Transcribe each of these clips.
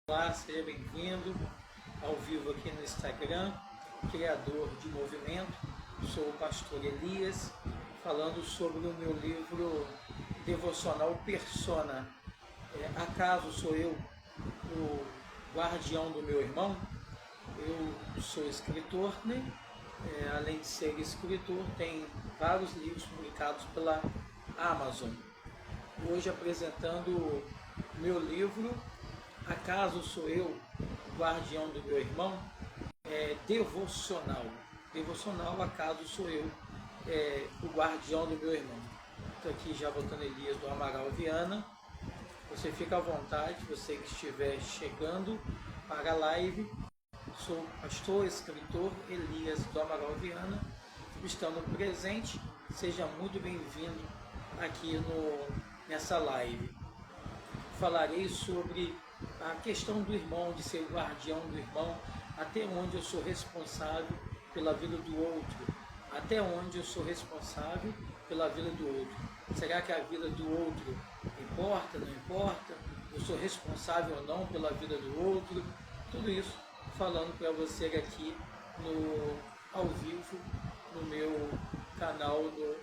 Olá, seja bem-vindo ao vivo aqui no Instagram, criador de movimento. Sou o pastor Elias, falando sobre o meu livro devocional Persona. Acaso sou eu o guardião do meu irmão? Eu sou escritor, né? Além de ser escritor, tem vários livros publicados pela Amazon. Hoje apresentando o meu livro Acaso sou eu o guardião do meu irmão? Devocional. Devocional, acaso sou eu o guardião do meu irmão. Estou aqui já botando Elias do Amaral Viana. Você fica à vontade, você que estiver chegando para a live. Sou pastor, escritor Elias do Amaral Viana. Estando presente, seja muito bem-vindo aqui nessa live. Falarei sobre a questão do irmão, de ser o guardião do irmão, até onde eu sou responsável pela vida do outro, até onde eu sou responsável pela vida do outro. Será que a vida do outro importa, não importa? Eu sou responsável ou não pela vida do outro? Tudo isso falando para você aqui ao vivo no meu canal do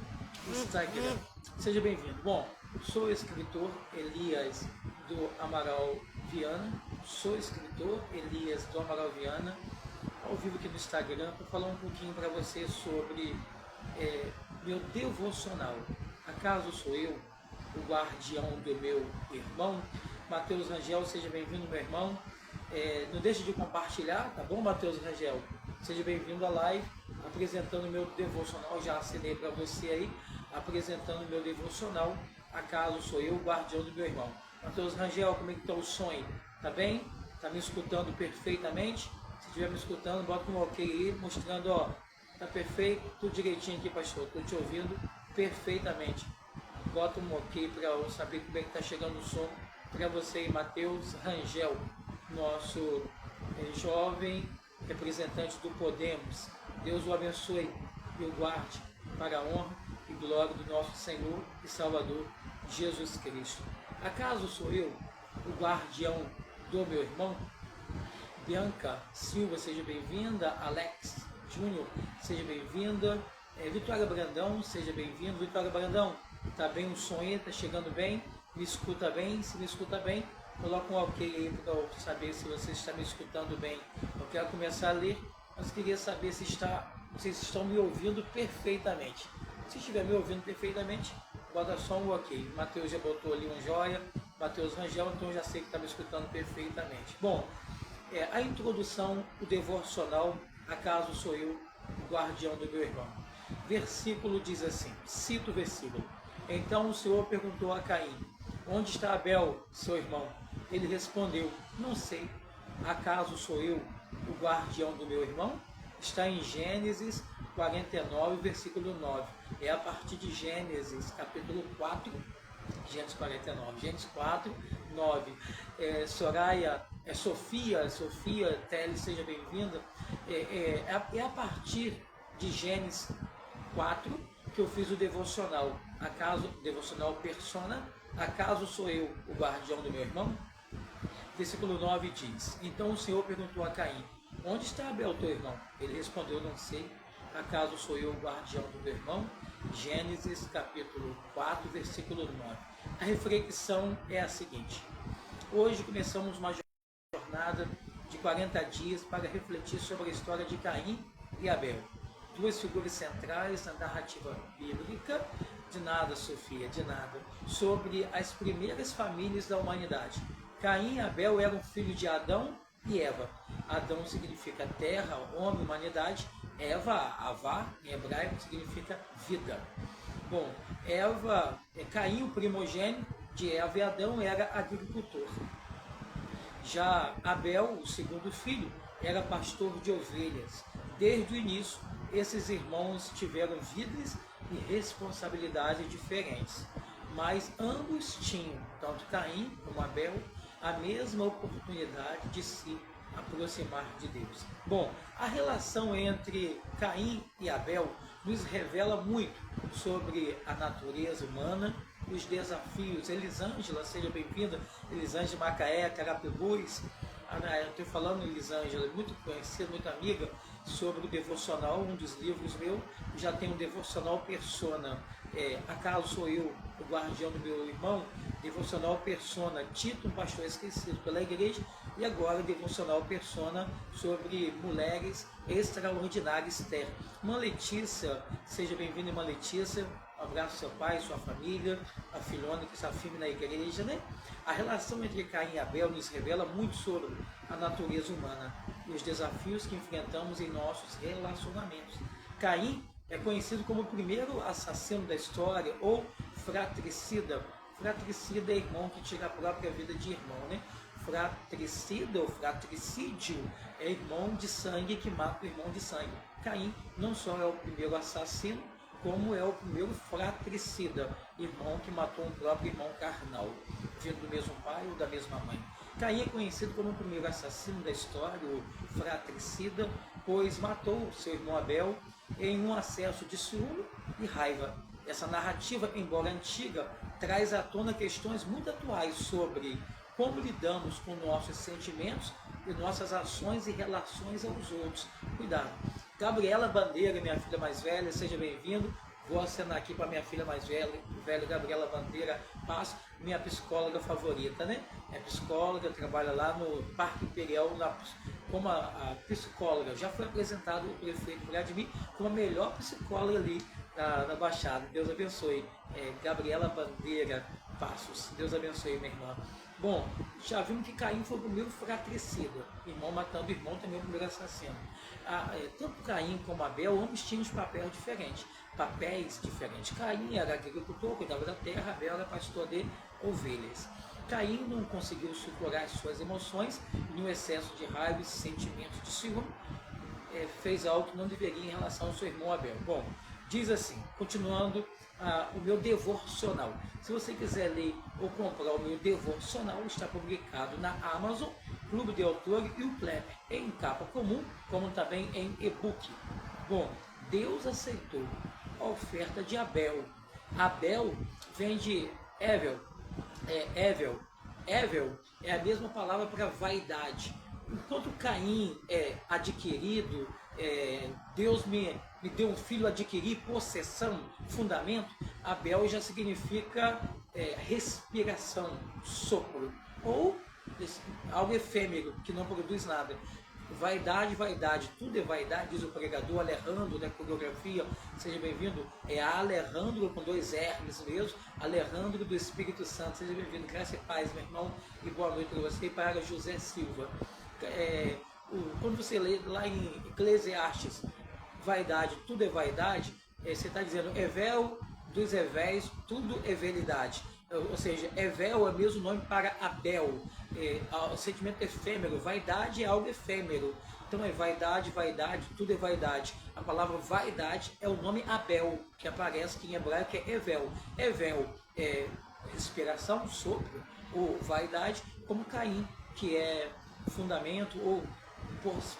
Instagram. Seja bem-vindo. Bom, sou o escritor Elias do Amaral Viana, sou escritor Elias do Amaral Viana, ao vivo aqui no Instagram, para falar um pouquinho para você sobre meu devocional. Acaso sou eu o guardião do meu irmão? Matheus Rangel, seja bem-vindo, meu irmão. Não deixe de compartilhar, tá bom, Matheus Rangel? Seja bem-vindo à live, apresentando o meu devocional. Já assinei para você aí, apresentando o meu devocional. Acaso sou eu o guardião do meu irmão? Matheus Rangel, como é que está o som aí? Tá bem? Tá me escutando perfeitamente? Se estiver me escutando, bota um ok aí, mostrando, ó, tá perfeito, tudo direitinho aqui, pastor. Estou te ouvindo perfeitamente. Bota um ok para eu saber como é que tá chegando o som para você aí, Matheus Rangel, nosso jovem representante do Podemos. Deus o abençoe e o guarde para a honra e glória do nosso Senhor e Salvador Jesus Cristo. Acaso sou eu o guardião do meu irmão? Bianca Silva, seja bem-vinda. Alex Júnior, seja bem-vinda. Vitória Brandão, seja bem-vindo. Vitória Brandão, tá bem o som aí? Tá chegando bem? Me escuta bem? Se me escuta bem, coloca um ok aí para eu saber se você está me escutando bem. Eu quero começar a ler, mas queria saber se vocês estão me ouvindo perfeitamente. Se estiver me ouvindo perfeitamente, bota só um ok. O Matheus já botou ali um joia, Matheus Rangel, então eu já sei que está me escutando perfeitamente. Bom, a introdução, o devocional, acaso sou eu o guardião do meu irmão. Versículo diz assim, cito o versículo. Então o Senhor perguntou a Caim, onde está Abel, seu irmão? Ele respondeu, não sei. Acaso sou eu o guardião do meu irmão? Está em Gênesis 49, versículo 9. É a partir de Gênesis, capítulo 4, Gênesis 49. Gênesis 4, 9. Sofia Teles, seja bem-vinda. É a partir de Gênesis 4 que eu fiz o devocional. Devocional Persona, acaso sou eu o guardião do meu irmão? Versículo 9 diz, então o Senhor perguntou a Caim, onde está Abel, teu irmão? Ele respondeu, não sei. Acaso sou eu o guardião do meu irmão? Gênesis capítulo 4, versículo 9. A reflexão é a seguinte. Hoje começamos uma jornada de 40 dias para refletir sobre a história de Caim e Abel. Duas figuras centrais na narrativa bíblica. De nada, Sofia, de nada. Sobre as primeiras famílias da humanidade. Caim e Abel eram filhos de Adão e Eva. Adão significa terra, homem, humanidade. Eva, Avá, em hebraico, significa vida. Bom, Caim, o primogênito de Eva e Adão, era agricultor. Já Abel, o segundo filho, era pastor de ovelhas. Desde o início, esses irmãos tiveram vidas e responsabilidades diferentes. Mas ambos tinham, tanto Caim como Abel, a mesma oportunidade de se aproximar de Deus. Bom, a relação entre Caim e Abel nos revela muito sobre a natureza humana, os desafios. Elisângela, seja bem-vinda. Elisângela Macaé, Carapebus, estou falando, Elisângela, muito conhecida, muito amiga, sobre o devocional, um dos livros meu, já tem um devocional Persona, Acaso Sou Eu, o Guardião do Meu Irmão, devocional Persona, Tito, um pastor esquecido pela igreja, e agora devocional Persona sobre mulheres extraordinárias terra. Irmã Letícia, seja bem-vinda, irmã Letícia, um abraço ao seu pai, sua família, a filhona que está firme na igreja, né? A relação entre Caim e Abel nos revela muito sobre a natureza humana e os desafios que enfrentamos em nossos relacionamentos. Caim é conhecido como o primeiro assassino da história, ou fratricida. Fratricida é irmão que tira a própria vida de irmão, né? Fratricida ou fratricídio é irmão de sangue que mata o irmão de sangue. Caim não só é o primeiro assassino, como é o primeiro fratricida, irmão que matou um próprio irmão carnal, vindo do mesmo pai ou da mesma mãe. Caim é conhecido como o primeiro assassino da história, o fratricida, pois matou seu irmão Abel em um acesso de ciúme e raiva. Essa narrativa, embora antiga, traz à tona questões muito atuais sobre como lidamos com nossos sentimentos e nossas ações e relações aos outros. Cuidado. Gabriela Bandeira, minha filha mais velha, seja bem-vindo. Vou acenar aqui para minha filha mais velha, Gabriela Bandeira Passo, minha psicóloga favorita, né? É psicóloga, trabalha lá no Parque Imperial como a psicóloga. Já foi apresentado o prefeito Vladimir como a melhor psicóloga ali na Baixada. Deus abençoe. Gabriela Bandeira Passos. Deus abençoe, minha irmã. Bom, já vimos que Caim foi o primeiro fratricida, irmão matando irmão, também o primeiro assassino. Tanto Caim como Abel, ambos tinham papéis diferentes. Caim era agricultor, cuidava da terra, Abel era pastor de ovelhas. Caim não conseguiu sufocar as suas emoções e no excesso de raiva e sentimentos de ciúme, fez algo que não deveria em relação ao seu irmão Abel. Bom, diz assim, continuando o meu devocional. Se você quiser ler ou comprar o meu devocional, está publicado na Amazon, Clube de Autor e o Kleber, em capa comum, como também em e-book. Bom, Deus aceitou a oferta de Abel. Abel vem de Evel. Evel é a mesma palavra para vaidade. Enquanto Caim é adquirido, Deus me deu um filho, adquirir, possessão, fundamento. Abel já significa respiração, sopro, ou algo efêmero, que não produz nada. Vaidade, tudo é vaidade, diz o pregador Alejandro, da coreografia, seja bem-vindo, Alejandro com 2 R's mesmo, Alejandro do Espírito Santo, seja bem-vindo, graça e paz, meu irmão, e boa noite para você e para José Silva. Quando você lê lá em Eclesiastes, vaidade, tudo é vaidade, você está dizendo Evel dos Evéis, tudo é velidade. Ou seja, Evel é o mesmo nome para Abel, o sentimento efêmero, vaidade é algo efêmero. Então é vaidade, tudo é vaidade. A palavra vaidade é o nome Abel, que aparece aqui em hebraico, que é Evel. Evel é respiração, sopro, ou vaidade, como Caim, que é fundamento ou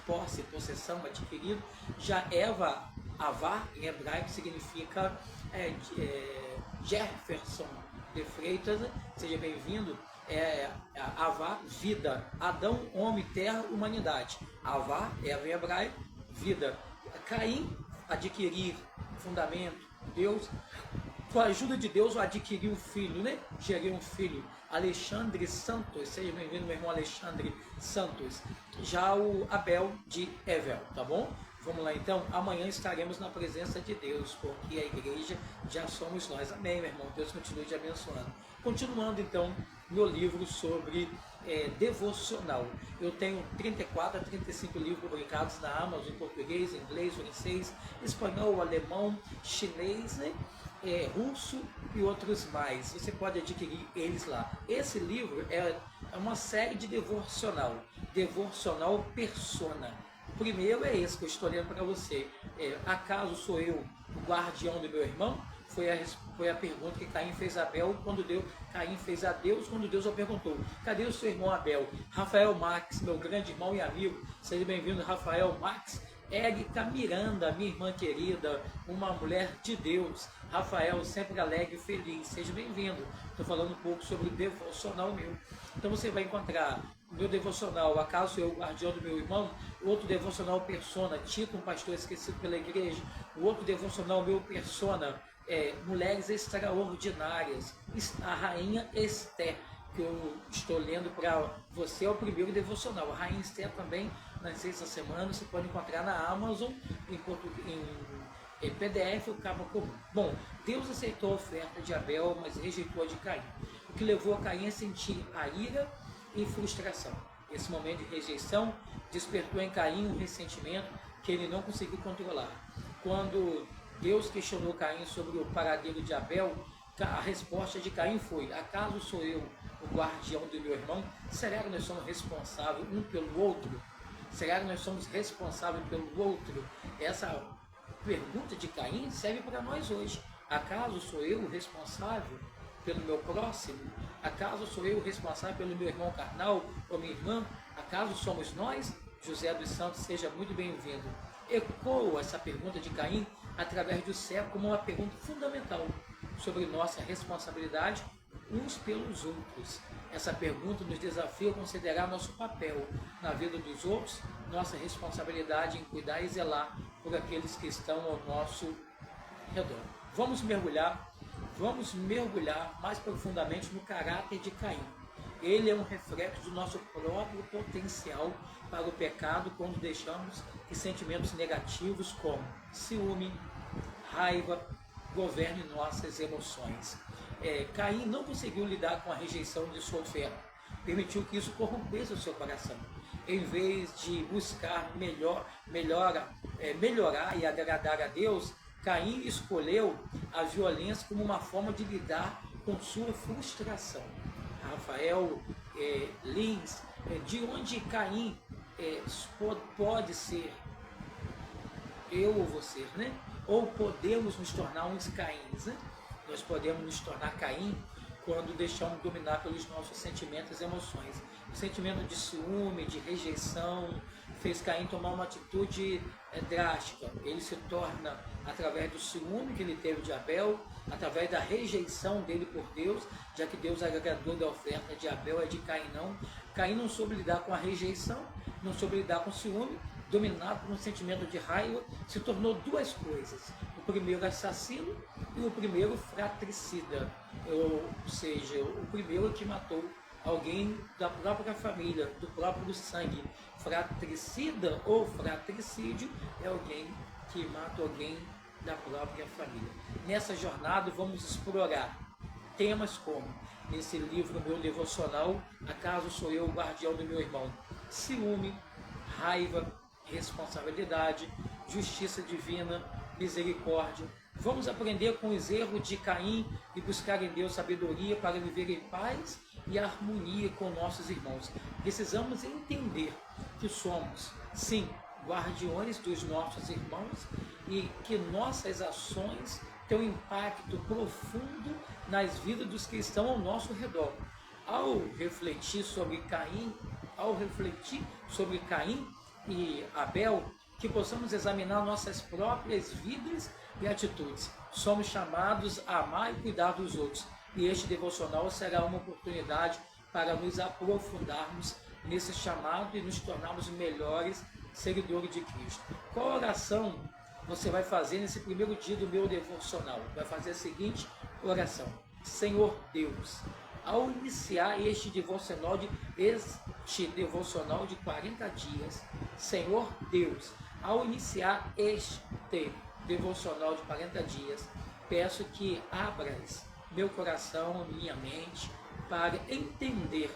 posse, possessão, adquirido. Já Eva, Avá, em hebraico, significa Jefferson de Freitas, seja bem-vindo. Avá, vida. Adão, homem, terra, humanidade. Avá, Eva em hebraico, vida. Caim, adquirir, fundamento, Deus. Com a ajuda de Deus, eu adquiri um filho, né? Gerei um filho. Alexandre Santos, seja bem-vindo, meu irmão Alexandre Santos. Já o Abel de Evel, tá bom? Vamos lá então, amanhã estaremos na presença de Deus, porque a igreja já somos nós. Amém, meu irmão, Deus continue te abençoando. Continuando então, meu livro sobre devocional. Eu tenho 34 a 35 livros publicados na Amazon, em português, inglês, francês, espanhol, alemão, chinês, né? Russo e outros mais. Você pode adquirir eles lá. Esse livro é uma série de devocional Persona. O primeiro é esse que eu estou lendo para você. Acaso sou eu o guardião do meu irmão? Foi a pergunta que Caim fez a Abel Caim fez a Deus quando Deus o perguntou: cadê o seu irmão Abel? Rafael Max, meu grande irmão e amigo, seja bem-vindo, Rafael Max. Érica Miranda, minha irmã querida, uma mulher de Deus. Rafael, sempre alegre e feliz, seja bem-vindo. Estou falando um pouco sobre o devocional meu. Então você vai encontrar meu devocional, acaso eu, guardião do meu irmão, o outro devocional persona, Tito, um pastor esquecido pela igreja, o outro devocional meu persona, mulheres extraordinárias, a rainha Esther, que eu estou lendo para você, é o primeiro devocional. A rainha Esther também, nas 6 da semana, você pode encontrar na Amazon, em PDF, o cabo comum. Bom, Deus aceitou a oferta de Abel, mas rejeitou a de Caim, o que levou a Caim a sentir a ira e frustração. Esse momento de rejeição despertou em Caim um ressentimento que ele não conseguiu controlar. Quando Deus questionou Caim sobre o paradeiro de Abel, a resposta de Caim foi: acaso sou eu o guardião do meu irmão? Será que nós somos responsáveis um pelo outro? Será que nós somos responsáveis pelo outro? Essa pergunta de Caim serve para nós hoje. Acaso sou eu o responsável pelo meu próximo? Acaso sou eu o responsável pelo meu irmão carnal ou minha irmã? Acaso somos nós? José dos Santos, seja muito bem-vindo. Ecoa essa pergunta de Caim através do céu como uma pergunta fundamental sobre nossa responsabilidade uns pelos outros. Essa pergunta nos desafia a considerar nosso papel na vida dos outros, nossa responsabilidade em cuidar e zelar por aqueles que estão ao nosso redor. Vamos mergulhar mais profundamente no caráter de Caim. Ele é um reflexo do nosso próprio potencial para o pecado quando deixamos que sentimentos negativos como ciúme, raiva, governem nossas emoções. Caim não conseguiu lidar com a rejeição de sua oferta, permitiu que isso corrompesse o seu coração. Em vez de buscar melhorar e agradar a Deus, Caim escolheu a violência como uma forma de lidar com sua frustração. Rafael Lins, de onde Caim pode ser eu ou você, né? Ou podemos nos tornar uns Caíns, né? Nós podemos nos tornar Caim quando deixamos dominar pelos nossos sentimentos e emoções. O sentimento de ciúme, de rejeição, fez Caim tomar uma atitude drástica. Ele se torna, através do ciúme que ele teve de Abel, através da rejeição dele por Deus, já que Deus agradou da oferta de Abel, é de Caim não. Caim não soube lidar com a rejeição, não soube lidar com o ciúme, dominado por um sentimento de raiva, se tornou duas coisas: o primeiro assassino e o primeiro fratricida, ou seja, o primeiro que matou alguém da própria família, do próprio sangue. Fratricida ou fratricídio é alguém que mata alguém da própria família. Nessa jornada vamos explorar temas como, nesse livro meu devocional, Acaso sou eu o guardião do meu irmão? Ciúme, raiva, responsabilidade, justiça divina, misericórdia. Vamos aprender com os erros de Caim e buscar em Deus sabedoria para viver em paz e harmonia com nossos irmãos. Precisamos entender que somos, sim, guardiões dos nossos irmãos e que nossas ações têm um impacto profundo nas vidas dos que estão ao nosso redor. Ao refletir sobre Caim e Abel, que possamos examinar nossas próprias vidas e atitudes. Somos chamados a amar e cuidar dos outros, e este devocional será uma oportunidade para nos aprofundarmos nesse chamado e nos tornarmos melhores seguidores de Cristo. Qual oração você vai fazer nesse primeiro dia do meu devocional? Vai fazer a seguinte oração: Senhor Deus, ao iniciar este devocional de 40 dias, Senhor Deus, ao iniciar este devocional de 40 dias, peço que abras meu coração, minha mente, para entender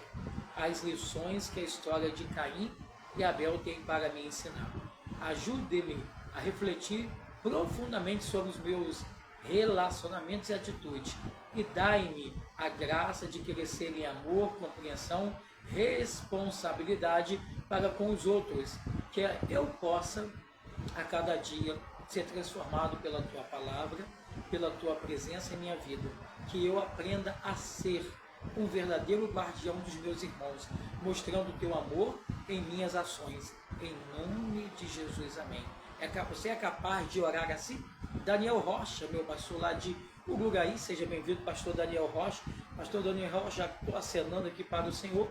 as lições que a história de Caim e Abel tem para me ensinar. Ajude-me a refletir profundamente sobre os meus relacionamentos e atitudes, e dai-me a graça de crescer em amor, compreensão, responsabilidade para com os outros, que eu possa a cada dia ser transformado pela tua palavra, pela tua presença em minha vida, que eu aprenda a ser um verdadeiro guardião dos meus irmãos, mostrando o teu amor em minhas ações, em nome de Jesus, amém. Você é capaz de orar assim? Daniel Rocha, meu pastor lá de Uruguai, seja bem-vindo, pastor Daniel Rocha. Pastor Daniel Rocha, já estou acenando aqui para o Senhor.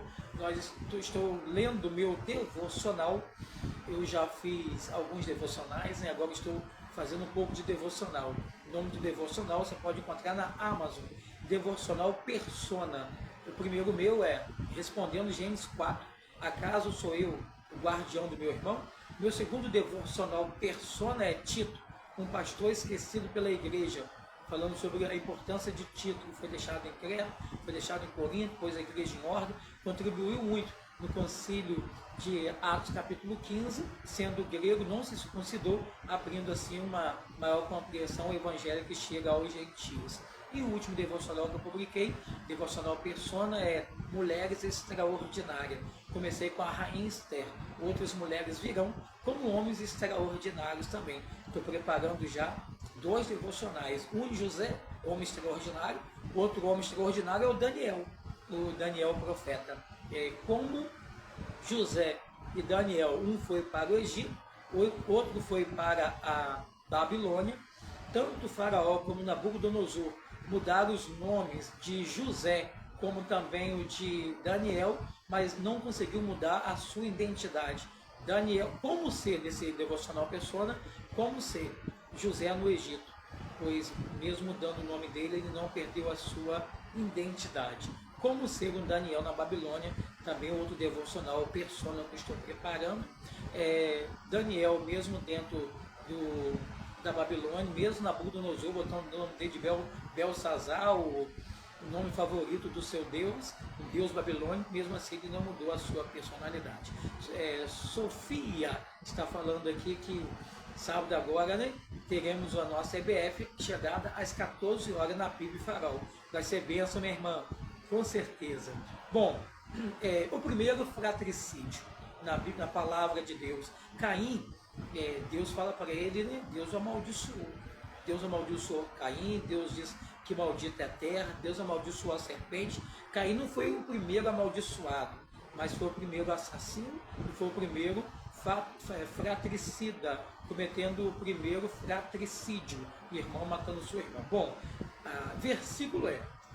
estou lendo meu devocional. Eu já fiz alguns devocionais, né? Agora estou fazendo um pouco de devocional. O nome do devocional você pode encontrar na Amazon. Devocional Persona. O primeiro meu é Respondendo Gênesis 4. Acaso sou eu o guardião do meu irmão? Meu segundo devocional Persona é Tito, um pastor esquecido pela igreja, falando sobre a importância de Tito, que foi deixado em Creta, foi deixado em Corinto, pôs a igreja em ordem, contribuiu muito no concílio de Atos capítulo 15, sendo grego, não se circuncidou, abrindo assim uma maior compreensão ao evangelho que chega aos gentios. E o último devocional que eu publiquei, devocional Persona, é Mulheres Extraordinárias. Comecei com a Rainha Esther. Outras mulheres virão como homens extraordinários também. Estou preparando já 2 devocionais. Um de José, homem extraordinário. Outro homem extraordinário é o Daniel profeta. Como José e Daniel, um foi para o Egito, outro foi para a Babilônia. Tanto o faraó como Nabucodonosor mudaram os nomes de José como também o de Daniel, mas não conseguiu mudar a sua identidade. Daniel, como ser desse devocional Persona, como ser José no Egito, pois mesmo mudando o nome dele, ele não perdeu a sua identidade. Como ser um Daniel na Babilônia, também outro devocional Persona que estou preparando. Daniel, mesmo dentro da Babilônia, mesmo Nabucodonosor botando o nome dele de Belsazar, o nome favorito do seu Deus, o Deus babilônico, mesmo assim ele não mudou a sua personalidade. Sofia está falando aqui que sábado agora, né, teremos a nossa EBF chegada às 14 horas na PIB Farol. Vai ser bênção, minha irmã, com certeza. Bom, o primeiro fratricídio na palavra de Deus. Caim, Deus fala para ele, né, Deus amaldiçoou Caim, Deus diz que maldita é a terra, Deus amaldiçoou a serpente. Caim não foi o primeiro amaldiçoado, mas foi o primeiro assassino e foi o primeiro fratricida, cometendo o primeiro fratricídio, irmão matando seu irmão. Bom, versículo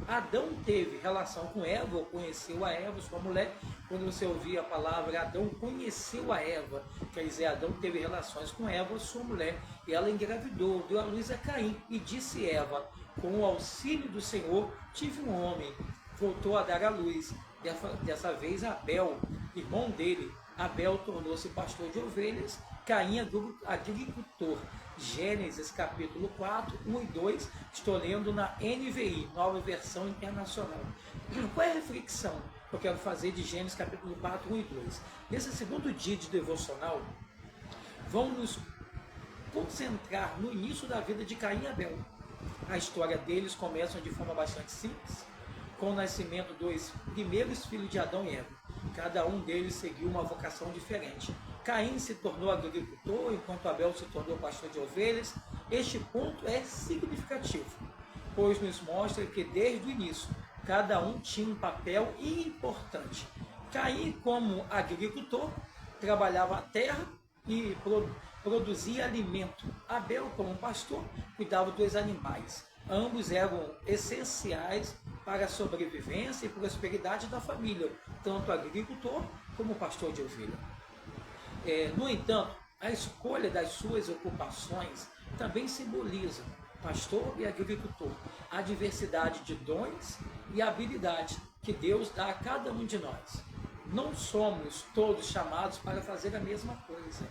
Adão teve relação com Eva, ou conheceu a Eva, sua mulher. Quando você ouvir a palavra Adão conheceu a Eva, quer dizer, Adão teve relações com Eva, sua mulher, e ela engravidou, deu à luz a Caim, e disse Eva, com o auxílio do Senhor, tive um homem, voltou a dar à luz, dessa vez Abel, irmão dele. Abel tornou-se pastor de ovelhas, Caim agricultor. Gênesis capítulo 4, 1 e 2, estou lendo na NVI, Nova Versão Internacional. Qual é a reflexão que eu quero fazer de Gênesis capítulo 4, 1 e 2? Nesse segundo dia de devocional, vamos nos concentrar no início da vida de Caim e Abel. A história deles começa de forma bastante simples, com o nascimento dos primeiros filhos de Adão e Eva. Cada um deles seguiu uma vocação diferente. Caim se tornou agricultor, enquanto Abel se tornou pastor de ovelhas. Este ponto é significativo, pois nos mostra que desde o início, cada um tinha um papel importante. Caim, como agricultor, trabalhava a terra e produzia alimento. Abel, como pastor, cuidava dos animais. Ambos eram essenciais para a sobrevivência e prosperidade da família, tanto agricultor como pastor de ovelha. No entanto, a escolha das suas ocupações também simboliza pastor e agricultor, a diversidade de dons e habilidades que Deus dá a cada um de nós. Não somos todos chamados para fazer a mesma coisa,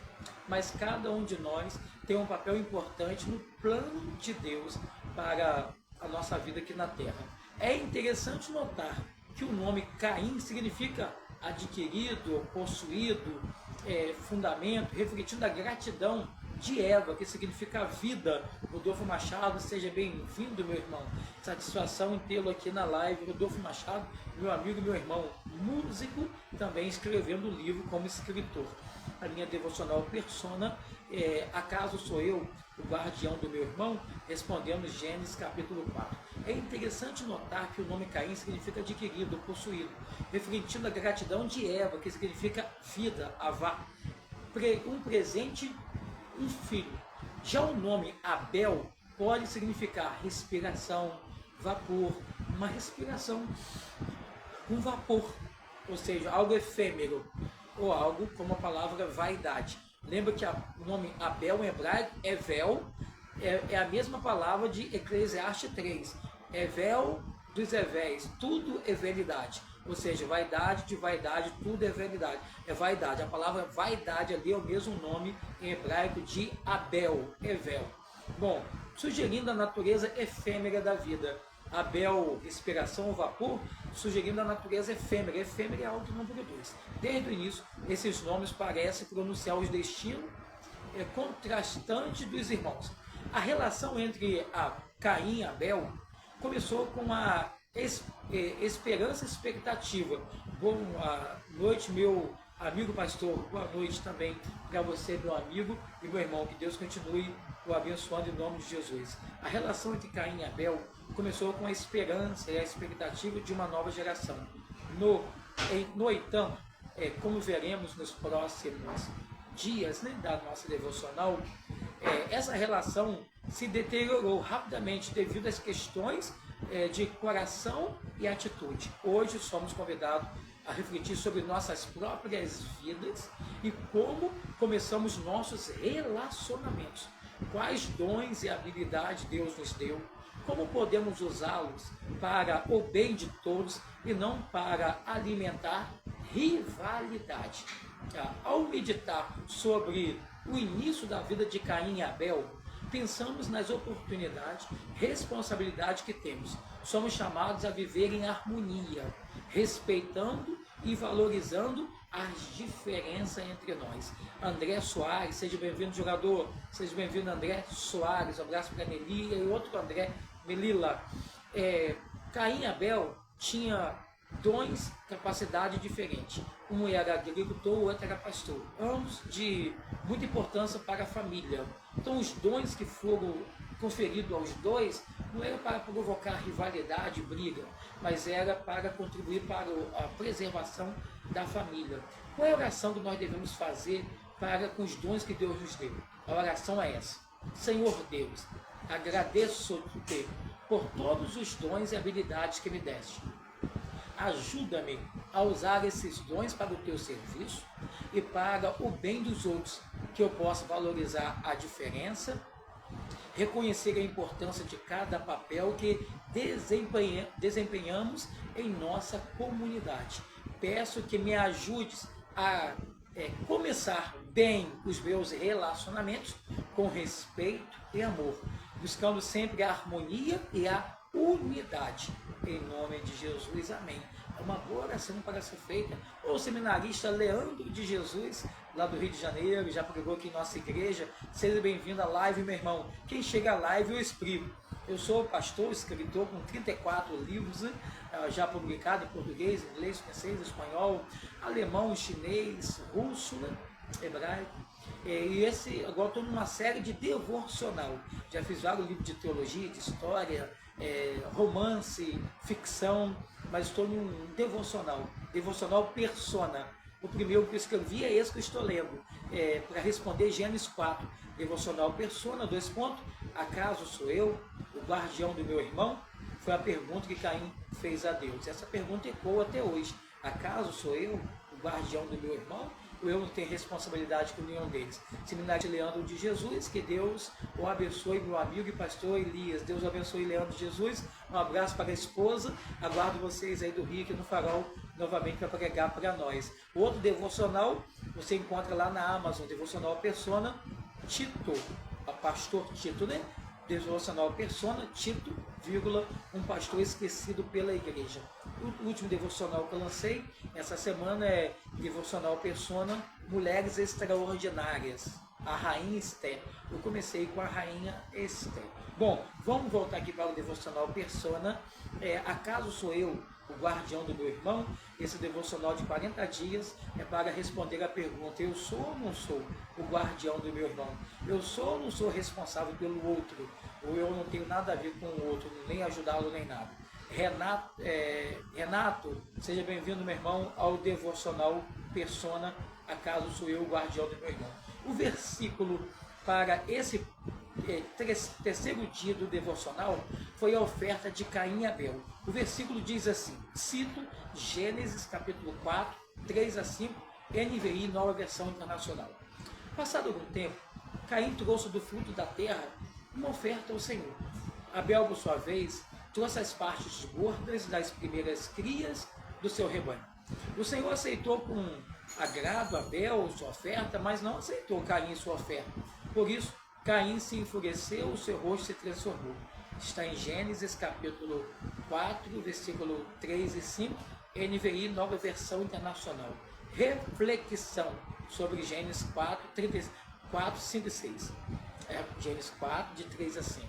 mas cada um de nós tem um papel importante no plano de Deus para a nossa vida aqui na Terra. É interessante notar que o nome Caim significa adquirido, possuído, fundamento, refletindo a gratidão de Eva, que significa vida. Rodolfo Machado, seja bem-vindo, meu irmão. Satisfação em tê-lo aqui na live. Rodolfo Machado, meu amigo e meu irmão, músico, também escrevendo livro como escritor. A minha devocional Persona, acaso sou eu o guardião do meu irmão? Respondendo Gênesis capítulo 4. É interessante notar que o nome Caim significa adquirido, possuído, refletindo a gratidão de Eva, que significa vida, avá, um presente, um filho. Já o nome Abel pode significar respiração, vapor, uma respiração, um vapor, ou seja, algo efêmero, ou algo como a palavra vaidade. Lembra que o nome Abel em hebraico, Evel, é a mesma palavra de Eclesiastes 3. Evel dos Evéis, tudo é verdade. Ou seja, vaidade de vaidade, tudo é verdade. É vaidade. A palavra vaidade ali é o mesmo nome em hebraico de Abel, Evel. Bom, sugerindo a natureza efêmera da vida. Abel, respiração ou vapor, sugerindo a natureza efêmera. Efêmera é algo que não produz. Desde o início, esses nomes parecem pronunciar os destinos contrastantes dos irmãos. A relação entre Caim e Abel começou com a esperança e expectativa. Boa noite, meu amigo pastor. Boa noite também para você, meu amigo e meu irmão. Que Deus continue o abençoando em nome de Jesus. A relação entre Caim e Abel começou com a esperança e a expectativa de uma nova geração. No entanto, como veremos nos próximos dias, né, da nossa devocional, essa relação se deteriorou rapidamente devido às questões de coração e atitude. Hoje somos convidados a refletir sobre nossas próprias vidas e como começamos nossos relacionamentos. Quais dons e habilidades Deus nos deu, como podemos usá-los para o bem de todos e não para alimentar rivalidade. Ao meditar sobre o início da vida de Caim e Abel, pensamos nas oportunidades, responsabilidades que temos. Somos chamados a viver em harmonia, respeitando e valorizando as diferenças entre nós. André Soares, seja bem-vindo, jogador. Seja bem-vindo, André Soares. Um abraço para a Nelia e outro André Melila. Caim e Abel tinha dons, capacidade diferente. Um era agricultor, o outro era pastor. Ambos de muita importância para a família. Então, os dons que foram conferidos aos dois não era para provocar rivalidade, briga, mas era para contribuir para a preservação da família. Qual é a oração que nós devemos fazer com os dons que Deus nos deu? A oração é essa: Senhor Deus, agradeço-te por todos os dons e habilidades que me deste. Ajuda-me a usar esses dons para o teu serviço e para o bem dos outros, que eu possa valorizar a diferença, reconhecer a importância de cada papel que desempenhamos em nossa comunidade. Peço que me ajudes a começar bem os meus relacionamentos com respeito e amor, buscando sempre a harmonia e a unidade. Em nome de Jesus, amém. É uma boa oração para ser feita. O seminarista Leandro de Jesus, lá do Rio de Janeiro, já pregou aqui em nossa igreja. Seja bem-vindo à live, meu irmão. Quem chega à live, eu explico. Eu sou pastor, escritor, com 34 livros, né, já publicados em português, inglês, francês, espanhol, alemão, chinês, russo, né, hebraico. E agora estou numa série de devocional. Já fiz vários livros de teologia, de história, romance, ficção, mas estou num devocional persona. O primeiro que eu escrevi é esse que eu estou lendo, para responder Gênesis 4, devocional persona, 2 pontos, acaso sou eu, o guardião do meu irmão? Foi a pergunta que Caim fez a Deus. Essa pergunta ecoa até hoje. Acaso sou eu, o guardião do meu irmão? Ou eu não tenho responsabilidade com nenhum deles? Seminarista Leandro de Jesus, que Deus o abençoe, meu amigo e pastor Elias. Deus abençoe Leandro de Jesus. Um abraço para a esposa. Aguardo vocês aí do Rio, aqui no Farol, novamente para pregar para nós. O outro devocional você encontra lá na Amazon, devocional persona, Tito, a pastor Tito, né? Devocional persona, Tito, um pastor esquecido pela igreja. O último devocional que eu lancei essa semana é devocional persona, Mulheres Extraordinárias, a Rainha Esther. Eu comecei com a Rainha Esther. Bom, vamos voltar aqui para o devocional persona. Acaso sou eu o guardião do meu irmão? Esse devocional de 40 dias é para responder a pergunta: eu sou ou não sou o guardião do meu irmão? Eu sou ou não sou responsável pelo outro? Ou eu não tenho nada a ver com o outro, nem ajudá-lo nem nada? Renato, seja bem-vindo, meu irmão, ao devocional persona, acaso sou eu o guardião do meu irmão. O versículo para esse terceiro dia do devocional foi a oferta de Caim e Abel. O versículo diz assim, cito Gênesis capítulo 4, 3 a 5, NVI, Nova Versão Internacional. Passado algum tempo, Caim trouxe do fruto da terra uma oferta ao Senhor. Abel, por sua vez, trouxe as partes gordas das primeiras crias do seu rebanho. O Senhor aceitou com agrado Abel sua oferta, mas não aceitou Caim sua oferta. Por isso, Caim se enfureceu, o seu rosto se transformou. Está em Gênesis capítulo 4, versículo 3 e 5, NVI, Nova Versão Internacional. Reflexão sobre Gênesis 4, 5 e 6. Gênesis 4, de 3 a 5.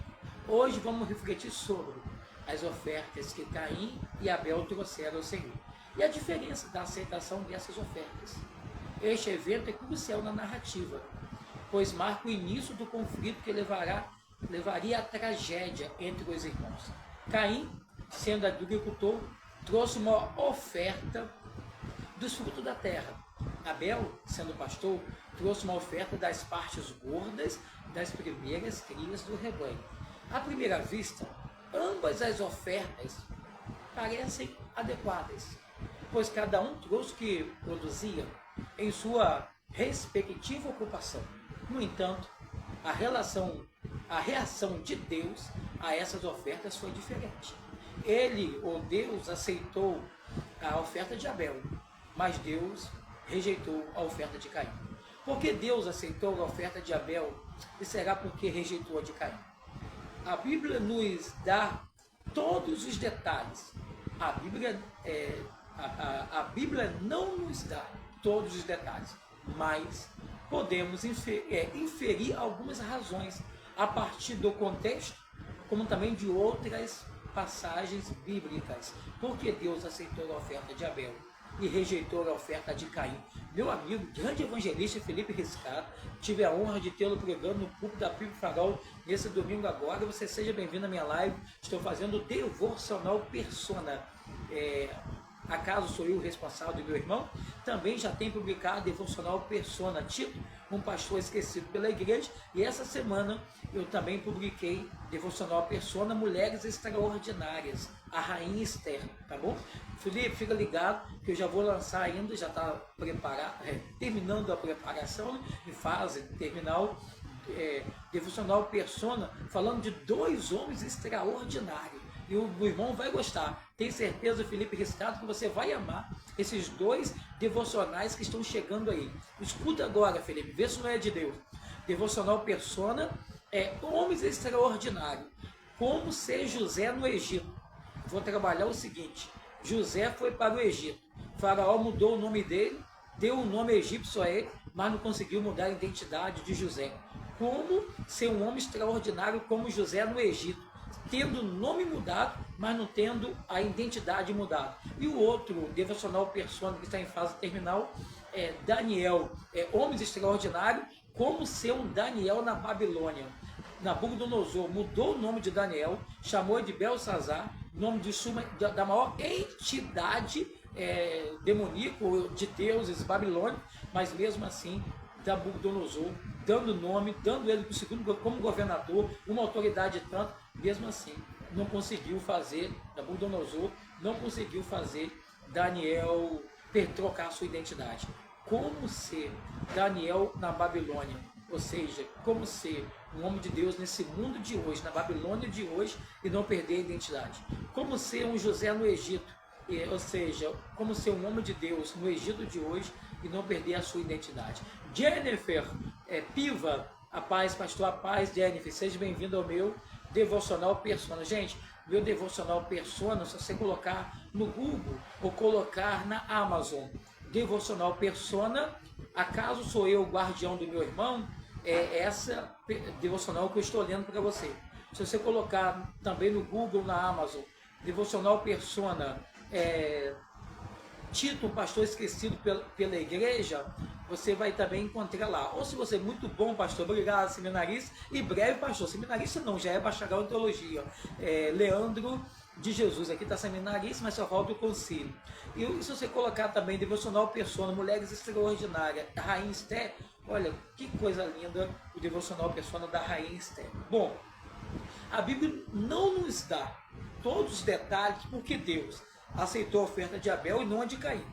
Hoje vamos refletir sobre as ofertas que Caim e Abel trouxeram ao Senhor e a diferença da aceitação dessas ofertas. Este evento é crucial na narrativa, pois marca o início do conflito que levaria à tragédia entre os irmãos. Caim, sendo agricultor, trouxe uma oferta dos frutos da terra. Abel, sendo pastor, trouxe uma oferta das partes gordas das primeiras crias do rebanho. À primeira vista, ambas as ofertas parecem adequadas, pois cada um trouxe o que produzia em sua respectiva ocupação. No entanto, a reação de Deus a essas ofertas foi diferente. Ele, ou Deus, aceitou a oferta de Abel, mas Deus rejeitou a oferta de Caim. Por que Deus aceitou a oferta de Abel e será porque rejeitou a de Caim? A Bíblia nos dá todos os detalhes. A Bíblia não nos dá todos os detalhes, mas podemos inferir algumas razões a partir do contexto, como também de outras passagens bíblicas. Porque Deus aceitou a oferta de Abel e rejeitou a oferta de Caim. Meu amigo, grande evangelista Felipe Riscado, tive a honra de tê-lo pregando no púlpito da PIB Farol nesse domingo agora. Você seja bem-vindo à minha live. Estou fazendo o devocional Persona. Acaso sou eu o responsável do meu irmão? Também já tem publicado devocional Persona, Tito, um pastor esquecido pela igreja. E essa semana eu também publiquei devocional Persona, Mulheres Extraordinárias, a Rainha Esther, tá bom? Felipe, fica ligado que eu já vou lançar ainda, já está terminando a preparação, em fase terminal, devocional Persona, falando de 2 homens extraordinários. E o irmão vai gostar. Tenho certeza, Felipe Riscado, que você vai amar esses 2 devocionais que estão chegando aí. Escuta agora, Felipe, vê se não é de Deus. Devocional Persona Homens Extraordinários. Como ser José no Egito. Vou trabalhar o seguinte. José foi para o Egito. Faraó mudou o nome dele, deu o nome egípcio a ele, mas não conseguiu mudar a identidade de José. Como ser um homem extraordinário como José no Egito, tendo o nome mudado, mas não tendo a identidade mudada. E o outro devocional Persona que está em fase terminal é Daniel, homens extraordinários, como ser um Daniel na Babilônia. Nabucodonosor mudou o nome de Daniel, chamou de Belsazar, nome da maior entidade demoníaca de deuses babilônicos, mas mesmo assim Nabucodonosor, dando nome, dando ele como governador, uma autoridade tanto, mesmo assim não conseguiu fazer, Nabucodonosor não conseguiu fazer Daniel trocar sua identidade. Como ser Daniel na Babilônia, ou seja, como ser um homem de Deus nesse mundo de hoje, na Babilônia de hoje, e não perder a identidade. Como ser um José no Egito, ou seja, como ser um homem de Deus no Egito de hoje e não perder a sua identidade. Jennifer Piva, a paz, pastor, a paz, Jennifer, seja bem-vindo ao meu devocional Persona. Gente, meu devocional Persona, se você colocar no Google ou colocar na Amazon, devocional Persona, acaso sou eu o guardião do meu irmão, essa devocional que eu estou lendo para você. Se você colocar também no Google, na Amazon, devocional Persona, Tito, um pastor esquecido pela igreja, você vai também encontrar lá. Ou se você é muito bom, pastor, obrigado, seminarista, e breve, pastor, seminarista não, já é bacharel em teologia, Leandro de Jesus, aqui está seminarista, mas só falta o concílio. E se você colocar também devocional Persona, Mulheres Extraordinárias, da Rainha Esther, olha, que coisa linda o devocional Persona da Rainha Esther. Bom, A Bíblia não nos dá todos os detalhes porque Deus aceitou a oferta de Abel e não a de Caim.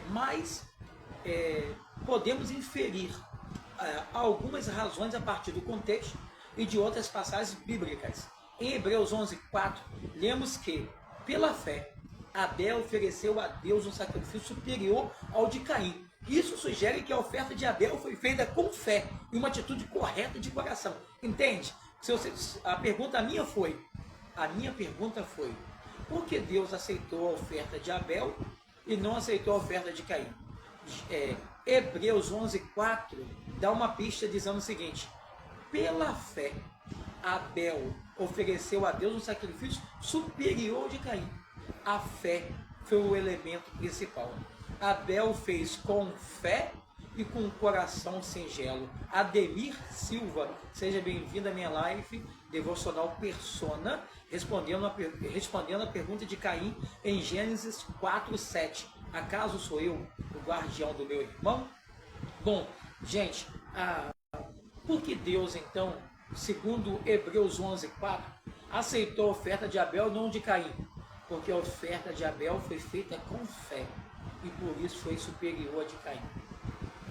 Mas podemos inferir algumas razões a partir do contexto e de outras passagens bíblicas. Em Hebreus 11:4, lemos que, pela fé, Abel ofereceu a Deus um sacrifício superior ao de Caim. Isso sugere que a oferta de Abel foi feita com fé e uma atitude correta de coração. Entende? A minha pergunta foi, por que Deus aceitou a oferta de Abel e não aceitou a oferta de Caim? Hebreus 11:4 dá uma pista dizendo o seguinte: pela fé, Abel ofereceu a Deus um sacrifício superior de Caim. A fé foi o elemento principal. Abel fez com fé e com coração singelo. Ademir Silva, seja bem-vindo à minha live devocional Persona, respondendo a pergunta de Caim em Gênesis 4:7. Acaso sou eu o guardião do meu irmão? Bom, gente, por que Deus, então, segundo Hebreus 11:4, aceitou a oferta de Abel e não de Caim? Porque a oferta de Abel foi feita com fé e por isso foi superior a de Caim.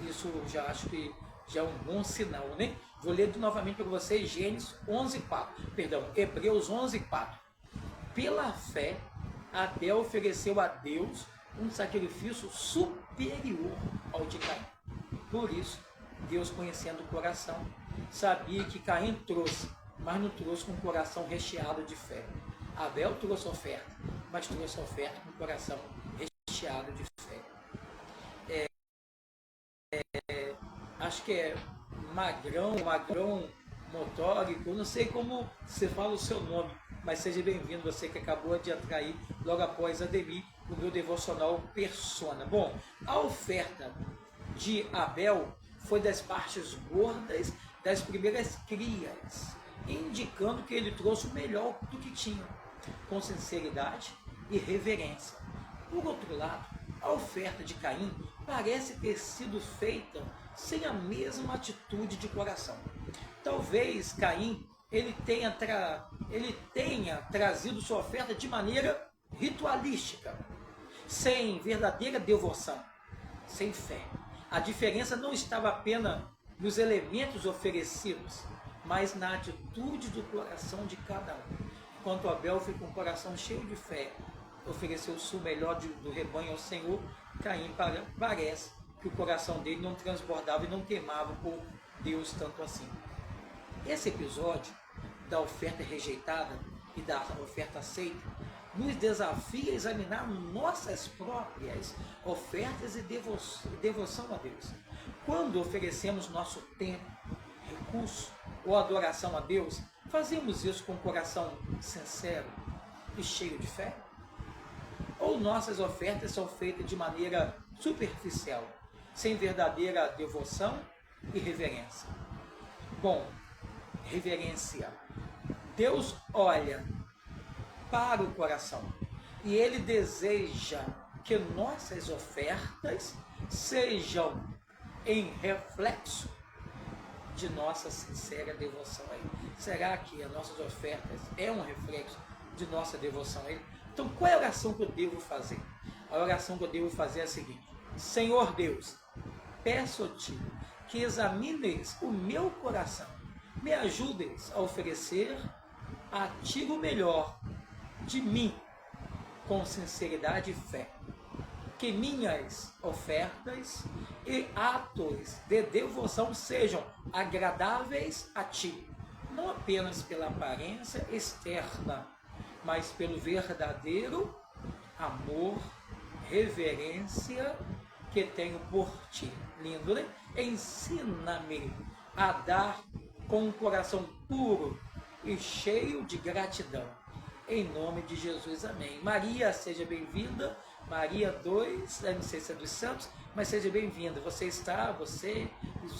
Isso eu já acho que já é um bom sinal, né? Vou ler novamente para vocês Hebreus 11:4. Pela fé, Abel ofereceu a Deus um sacrifício superior ao de Caim. Por isso, Deus, conhecendo o coração, sabia que Caim trouxe, mas não trouxe com o coração recheado de fé. Abel trouxe oferta, mas trouxe oferta com o coração recheado de fé. Acho que é Magrão Motórico, não sei como você fala o seu nome, mas seja bem-vindo, você que acabou de entrar aí logo após Ademir, no meu devocional Persona. Bom, a oferta de Abel foi das partes gordas das primeiras crias, indicando que ele trouxe o melhor do que tinha, com sinceridade e reverência. Por outro lado, a oferta de Caim parece ter sido feita sem a mesma atitude de coração. Talvez Caim ele tenha trazido sua oferta de maneira ritualística, sem verdadeira devoção, sem fé. A diferença não estava apenas nos elementos oferecidos, mas na atitude do coração de cada um. Enquanto Abel foi com o coração cheio de fé, ofereceu o seu melhor do rebanho ao Senhor, Caim parece que o coração dele não transbordava e não temava por Deus tanto assim. Esse episódio da oferta rejeitada e da oferta aceita nos desafia a examinar nossas próprias ofertas e devoção a Deus. Quando oferecemos nosso tempo, recurso ou adoração a Deus, fazemos isso com o coração sincero e cheio de fé? Ou nossas ofertas são feitas de maneira superficial, sem verdadeira devoção e reverência? Bom, reverência. Deus olha para o coração e Ele deseja que nossas ofertas sejam em reflexo de nossa sincera devoção a Ele. Será que as nossas ofertas é um reflexo de nossa devoção a Ele? Então, qual é a oração que eu devo fazer? A oração que eu devo fazer é a seguinte: Senhor Deus, peço-te que examines o meu coração, me ajudes a oferecer a Ti o melhor de mim, com sinceridade e fé. Que minhas ofertas e atos de devoção sejam agradáveis a Ti, não apenas pela aparência externa, mas pelo verdadeiro amor, reverência que tenho por Ti. Lindo, né? Ensina-me a dar com um coração puro e cheio de gratidão. Em nome de Jesus, amém. Maria, seja bem-vinda. Maria 2, não sei se é dos Santos, mas seja bem-vinda. Vocês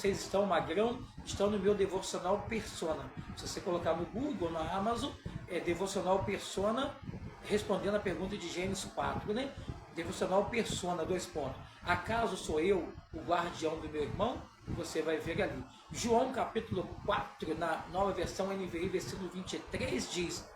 estão, Magrão, estão no meu devocional Persona. Se você colocar no Google, na Amazon, é devocional Persona, respondendo a pergunta de Gênesis 4, né? Devocional Persona, 2 pontos. Acaso sou eu o guardião do meu irmão? Você vai ver ali. João capítulo 4, na nova versão NVI, versículo 23, diz: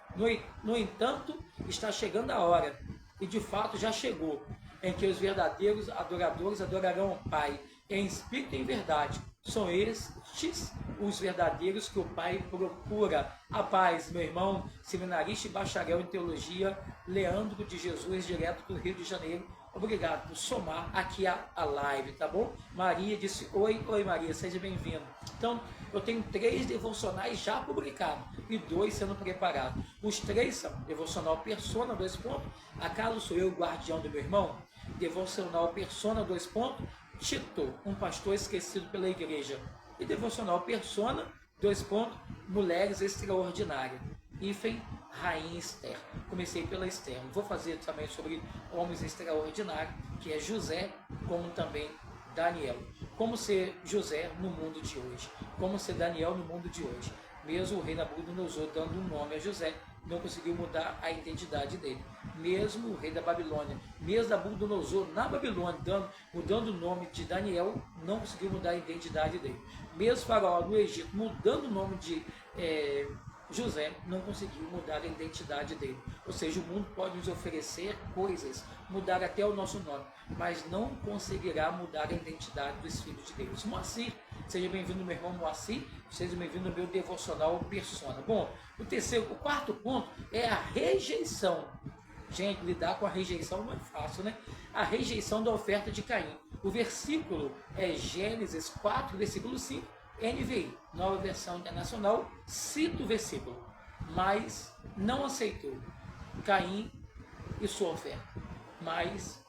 No entanto, está chegando a hora, e de fato já chegou, em que os verdadeiros adoradores adorarão o Pai, em espírito e em verdade. São estes os verdadeiros que o Pai procura. A paz, meu irmão, seminarista e bacharel em teologia, Leandro de Jesus, direto do Rio de Janeiro. Obrigado por somar aqui a live, tá bom? Maria disse: Oi Maria, seja bem-vindo. Então, eu tenho 3 devocionais já publicados e 2 sendo preparados. Os 3 são Devocional Persona, 2 pontos. Acaso sou eu o guardião do meu irmão? Devocional Persona, 2 pontos. Tito, um pastor esquecido pela igreja. E Devocional Persona, 2 pontos. Mulheres extraordinárias. Hífen, Rainha Esther. Comecei pela Esther. Vou fazer também sobre homens extraordinários, que é José, como também Daniel. Como ser José no mundo de hoje. Como ser Daniel no mundo de hoje. Mesmo o rei Nabucodonosor dando um nome a José, não conseguiu mudar a identidade dele. Mesmo o rei da Babilônia, mesmo Nabucodonosor na Babilônia, mudando o nome de Daniel, não conseguiu mudar a identidade dele. Mesmo Faraó no Egito, mudando o nome de José, não conseguiu mudar a identidade dele. Ou seja, o mundo pode nos oferecer coisas, mudar até o nosso nome, mas não conseguirá mudar a identidade dos filhos de Deus. Moacir, seja bem-vindo, meu irmão Moacir, seja bem-vindo ao meu devocional Persona. Bom, o quarto ponto é a rejeição. Gente, lidar com a rejeição não é fácil, né? A rejeição da oferta de Caim. O versículo é Gênesis 4, versículo 5, NVI, nova versão internacional, cita o versículo: mas não aceitou Caim e sua oferta. Mas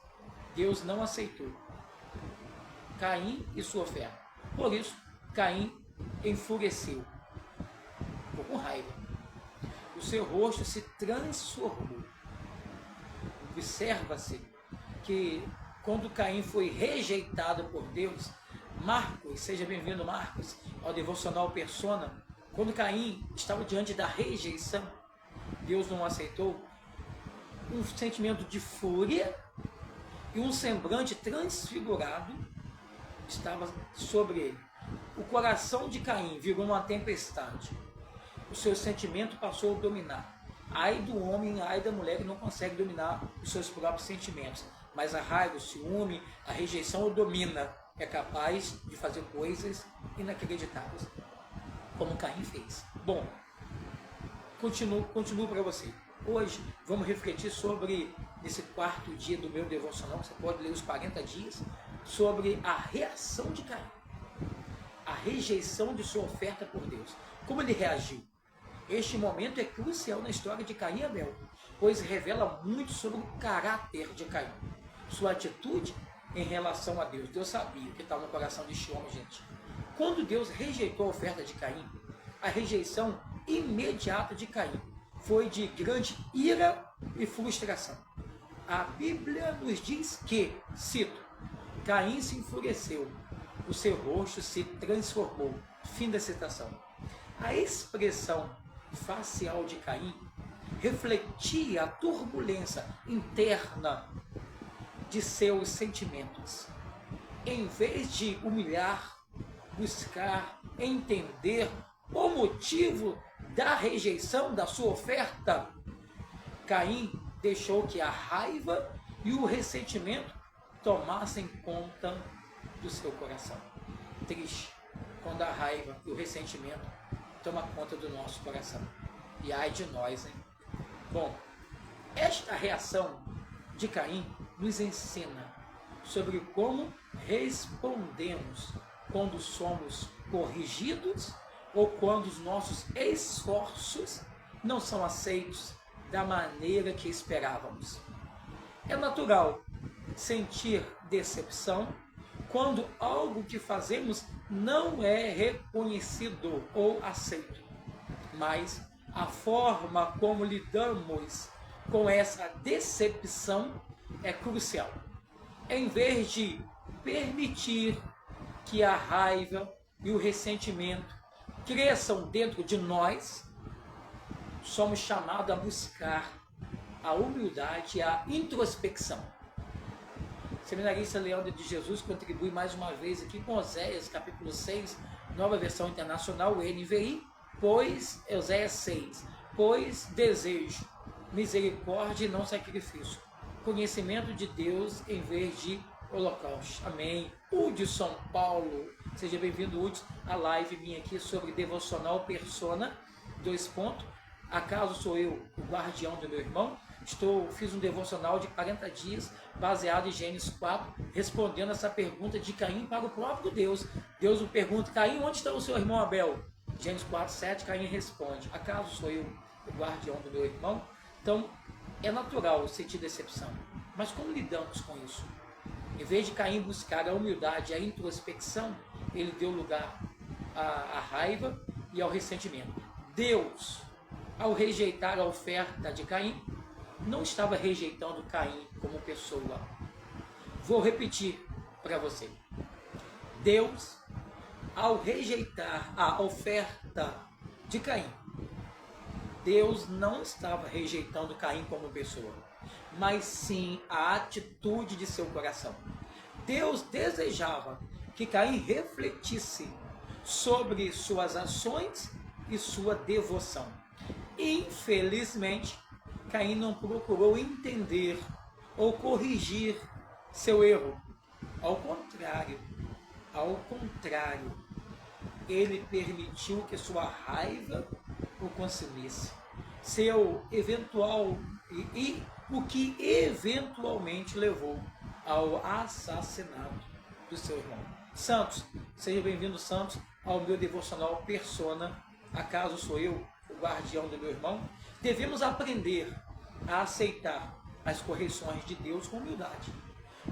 Deus não aceitou Caim e sua oferta. Por isso, Caim enfureceu, ficou com raiva. O seu rosto se transformou. Observa-se que quando Caim foi rejeitado por Deus, Marcos, seja bem-vindo Marcos, ao devocional Persona, quando Caim estava diante da rejeição, Deus não aceitou, um sentimento de fúria e um semblante transfigurado estava sobre ele. O coração de Caim virou uma tempestade. O seu sentimento passou a dominar. Ai do homem, ai da mulher que não consegue dominar os seus próprios sentimentos. Mas a raiva, o ciúme, a rejeição o domina. É capaz de fazer coisas inacreditáveis, como Caim fez. Bom, continuo para você. Hoje vamos refletir sobre, nesse quarto dia do meu devocional, você pode ler os 40 dias, sobre a reação de Caim. A rejeição de sua oferta por Deus. Como ele reagiu? Este momento é crucial na história de Caim e Abel, pois revela muito sobre o caráter de Caim. Sua atitude em relação a Deus. Deus sabia o que estava no coração deste homem, gente. Quando Deus rejeitou a oferta de Caim, a rejeição imediata de Caim foi de grande ira e frustração. A Bíblia nos diz que, cito, Caim se enfureceu, o seu rosto se transformou. Fim da citação. A expressão facial de Caim refletia a turbulência interna de seus sentimentos. Em vez de humilhar, buscar entender o motivo da rejeição da sua oferta, Caim deixou que a raiva e o ressentimento tomassem conta do seu coração. Triste quando a raiva e o ressentimento tomam conta do nosso coração. E ai de nós, hein? Bom, esta reação de Caim nos ensina sobre como respondemos quando somos corrigidos ou quando os nossos esforços não são aceitos da maneira que esperávamos. É natural sentir decepção quando algo que fazemos não é reconhecido ou aceito. Mas a forma como lidamos com essa decepção é crucial. Em vez de permitir que a raiva e o ressentimento cresçam dentro de nós, somos chamados a buscar a humildade e a introspecção. Seminarista Leandro de Jesus contribui mais uma vez aqui com Oséias, capítulo 6, nova versão internacional, NVI, pois, Oséias 6, pois desejo misericórdia e não sacrifício, conhecimento de Deus em vez de holocausto. Amém. Hudson Paulo, seja bem-vindo, Hudson, a live minha aqui sobre devocional persona, 2 pontos. Acaso sou eu o guardião do meu irmão? Fiz um devocional de 40 dias, baseado em Gênesis 4, respondendo essa pergunta de Caim para o próprio Deus. Deus o pergunta: Caim, onde está o seu irmão Abel? Gênesis 4, 7, Caim responde: acaso sou eu o guardião do meu irmão? Então, é natural sentir decepção. Mas como lidamos com isso? Em vez de Caim buscar a humildade e a introspecção, ele deu lugar à raiva e ao ressentimento. Deus, ao rejeitar a oferta de Caim, não estava rejeitando Caim como pessoa. Vou repetir para você. Deus, ao rejeitar a oferta de Caim, Deus não estava rejeitando Caim como pessoa, mas sim a atitude de seu coração. Deus desejava que Caim refletisse sobre suas ações e sua devoção. Infelizmente, Caim não procurou entender ou corrigir seu erro. Ao contrário, ele permitiu que sua raiva o consumisse. O que eventualmente levou ao assassinato do seu irmão. Santos, seja bem-vindo, Santos, ao meu devocional persona, acaso sou eu o guardião do meu irmão? Devemos aprender a aceitar as correções de Deus com humildade.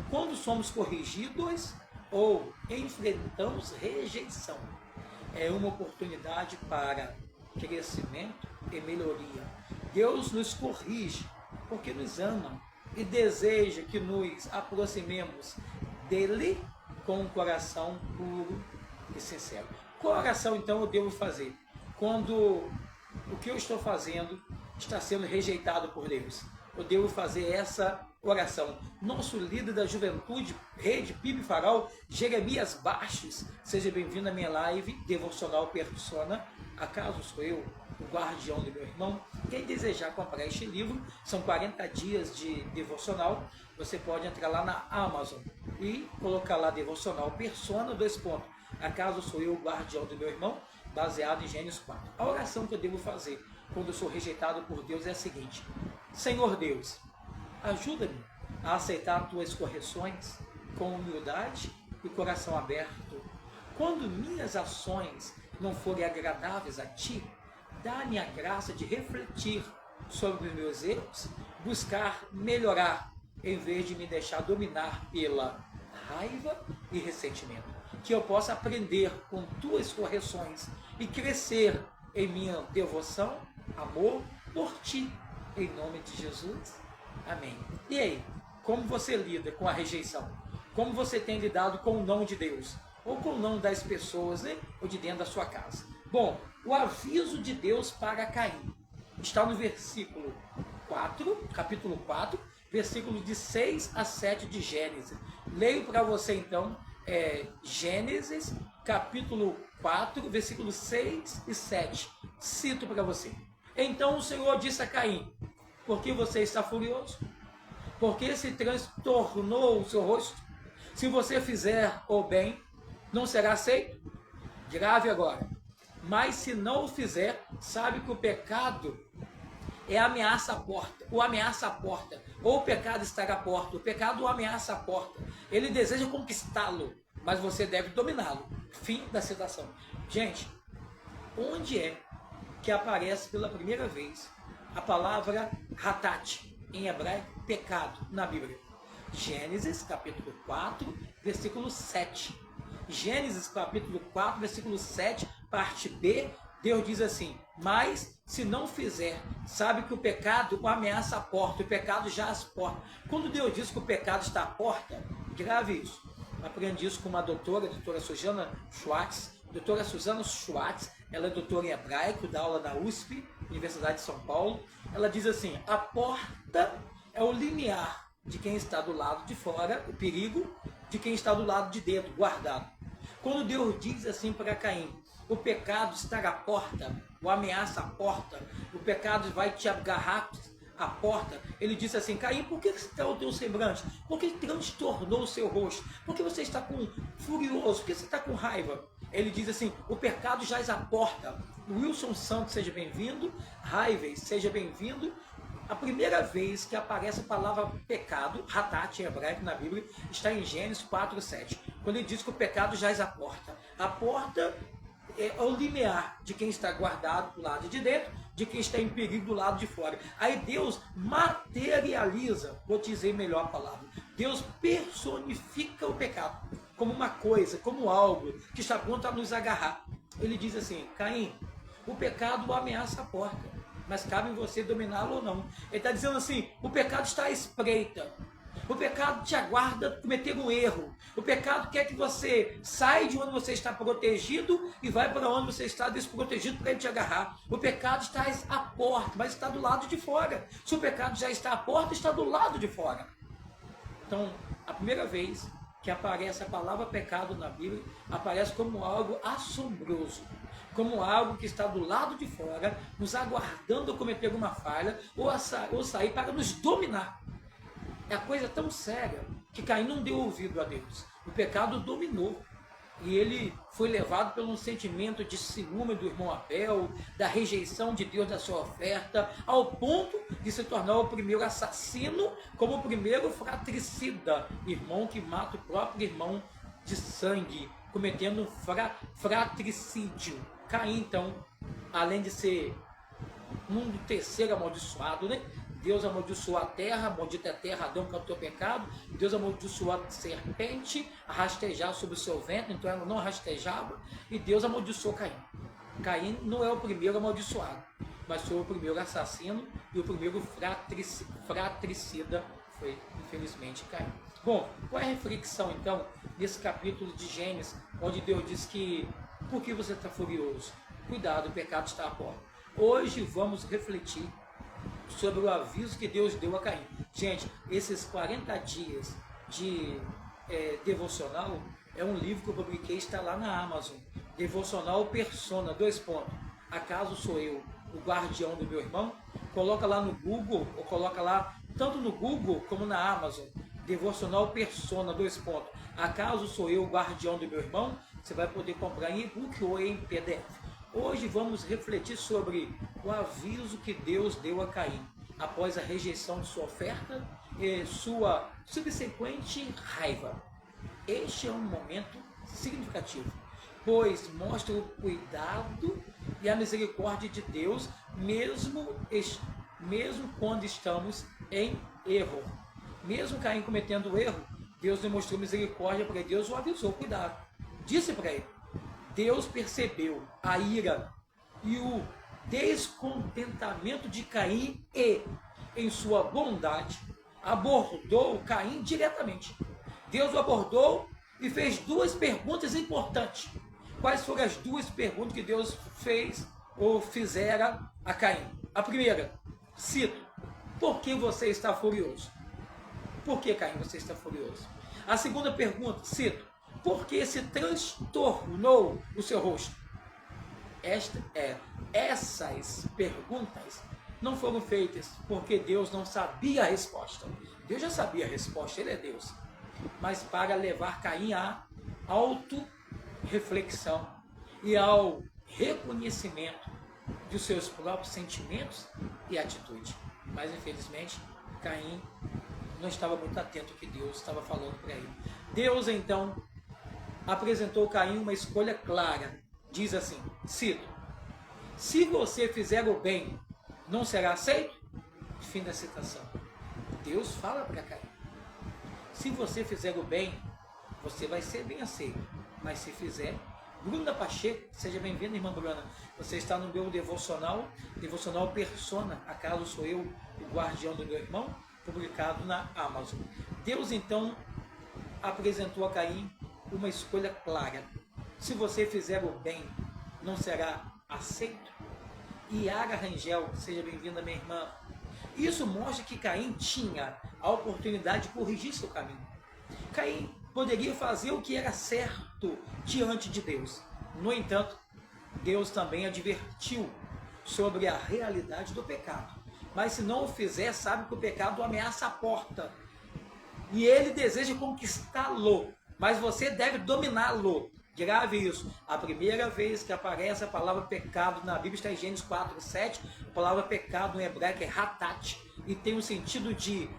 Quando somos corrigidos ou enfrentamos rejeição, é uma oportunidade para crescimento e melhoria. Deus nos corrige porque nos ama e deseja que nos aproximemos dele com um coração puro e sincero. Qual oração então eu devo fazer quando o que eu estou fazendo está sendo rejeitado por Deus? Eu devo fazer essa oração. Nosso líder da juventude, Rede PIB Farol, Jeremias Bastos, seja bem-vindo à minha live devocional persona, acaso sou eu o guardião do meu irmão? Quem desejar comprar este livro, são 40 dias de devocional, você pode entrar lá na Amazon e colocar lá devocional persona, 2 pontos, acaso sou eu o guardião do meu irmão, baseado em Gênesis 4. A oração que eu devo fazer quando eu sou rejeitado por Deus é a seguinte: Senhor Deus, ajuda-me a aceitar tuas correções com humildade e coração aberto. Quando minhas ações não forem agradáveis a ti, dá-me a graça de refletir sobre os meus erros, buscar melhorar, em vez de me deixar dominar pela raiva e ressentimento. Que eu possa aprender com tuas correções e crescer em minha devoção, amor por ti. Em nome de Jesus. Amém. E aí, como você lida com a rejeição? Como você tem lidado com o não de Deus? Ou com o não das pessoas, né? Ou de dentro da sua casa? Bom, o aviso de Deus para Caim está no versículo 4, capítulo 4, versículos de 6 a 7 de Gênesis. Leio para você então, Gênesis, capítulo 4, versículos 6 e 7. Cito para você. Então o Senhor disse a Caim: por que você está furioso? Porque se transtornou o seu rosto? Se você fizer o bem, não será aceito? Grave agora. Mas se não o fizer, sabe que o pecado é ameaça à porta. O ameaça à porta. Ou o pecado estar à porta. O pecado o ameaça à porta. Ele deseja conquistá-lo, mas você deve dominá-lo. Fim da citação. Gente, onde é que aparece pela primeira vez a palavra hatat, em hebraico, pecado, na Bíblia? Gênesis, capítulo 4, versículo 7. Gênesis, capítulo 4, versículo 7, parte B, Deus diz assim: mas se não fizer, sabe que o pecado o ameaça a porta, o pecado já as portas. Quando Deus diz que o pecado está à porta, grave isso. Aprendi isso com uma doutora, a doutora Suzana Schwartz. Doutora Suzana Schwartz, ela é doutora em hebraico, dá aula na USP, Universidade de São Paulo. Ela diz assim: a porta é o limiar de quem está do lado de fora, o perigo de quem está do lado de dentro, guardado. Quando Deus diz assim para Caim, o pecado está à porta, o ameaça à porta, o pecado vai te agarrar à porta, ele disse assim, Caim, por que está o teu semblante? Por que transtornou o seu rosto? Por que você está furioso? Por que você está com raiva? Ele diz assim, o pecado jaz à porta. Wilson Santos, seja bem-vindo. Raives, seja bem-vindo. A primeira vez que aparece a palavra pecado, ratat em hebraico na Bíblia, está em Gênesis 4:7, quando ele diz que o pecado jaz à porta. A porta é o limiar de quem está guardado do lado de dentro, de quem está em perigo do lado de fora. Aí Deus materializa, vou dizer melhor a palavra, Deus personifica o pecado como uma coisa, como algo que está pronto a nos agarrar. Ele diz assim, Caim, o pecado ameaça a porta, mas cabe em você dominá-lo ou não. Ele está dizendo assim, o pecado está à espreita. O pecado te aguarda cometer um erro. O pecado quer que você saia de onde você está protegido e vai para onde você está desprotegido para ele te agarrar. O pecado está à porta, mas está do lado de fora. Se o pecado já está à porta, está do lado de fora. Então, a primeira vez que aparece a palavra pecado na Bíblia, aparece como algo assombroso, como algo que está do lado de fora, nos aguardando cometer uma falha ou sair para nos dominar. É a coisa tão séria que Caim não deu ouvido a Deus. O pecado dominou. E ele foi levado pelo sentimento de ciúme do irmão Abel, da rejeição de Deus da sua oferta, ao ponto de se tornar o primeiro assassino, como o primeiro fratricida, irmão que mata o próprio irmão de sangue, cometendo fratricídio. Caim, então, além de ser um terceiro amaldiçoado, né? Deus amaldiçoou a terra, maldita é a terra, Adão que é o teu pecado. Deus amaldiçoou a serpente a rastejar sobre o seu ventre, então ela não rastejava. E Deus amaldiçoou Caim. Caim não é o primeiro amaldiçoado, mas foi o primeiro assassino e o primeiro fratricida foi, infelizmente, Caim. Bom, qual é a reflexão, então, nesse capítulo de Gênesis, onde Deus diz que, por que você está furioso? Cuidado, o pecado está à porta. Hoje vamos refletir sobre o aviso que Deus deu a Caim. Gente, esses 40 dias de devocional é um livro que eu publiquei, está lá na Amazon. Devocional Persona, 2 pontos. Acaso sou eu o guardião do meu irmão? Coloca lá no Google, ou coloca lá, tanto no Google como na Amazon. Devocional Persona, 2 pontos. Acaso sou eu o guardião do meu irmão? Você vai poder comprar em e-book ou em PDF. Hoje vamos refletir sobre o aviso que Deus deu a Caim após a rejeição de sua oferta e sua subsequente raiva. Este é um momento significativo, pois mostra o cuidado e a misericórdia de Deus, mesmo quando estamos em erro. Mesmo Caim cometendo erro, Deus demonstrou misericórdia para ele. Deus o avisou, cuidado. Disse para ele. Deus percebeu a ira e o descontentamento de Caim e, em sua bondade, abordou Caim diretamente. Deus o abordou e fez 2 perguntas importantes. Quais foram as 2 perguntas que Deus fez ou fizera a Caim? A primeira, cito, por que você está furioso? Por que, Caim, você está furioso? A segunda pergunta, cito, por que se transtornou o seu rosto? Essas perguntas não foram feitas porque Deus não sabia a resposta. Deus já sabia a resposta, Ele é Deus. Mas para levar Caim à auto-reflexão e ao reconhecimento dos seus próprios sentimentos e atitude. Mas infelizmente, Caim não estava muito atento ao que Deus estava falando para ele. Deus então apresentou Caim uma escolha clara. Diz assim, cito, se você fizer o bem, não será aceito? Fim da citação. Deus fala para Caim, se você fizer o bem, você vai ser bem aceito. Mas se fizer, Bruna Pacheco, seja bem-vinda, irmã Bruna. Você está no meu devocional Persona, acaso sou eu o guardião do meu irmão, publicado na Amazon. Deus então apresentou a Caim uma escolha clara. Se você fizer o bem, não será aceito? Iaga Rangel, seja bem-vinda, minha irmã. Isso mostra que Caim tinha a oportunidade de corrigir seu caminho. Caim poderia fazer o que era certo diante de Deus. No entanto, Deus também advertiu sobre a realidade do pecado. Mas se não o fizer, sabe que o pecado ameaça a porta. E ele deseja conquistá-lo, mas você deve dominá-lo. Grave isso. A primeira vez que aparece a palavra pecado na Bíblia está em Gênesis 4:7. A palavra pecado em hebraico é hatat, e tem o sentido de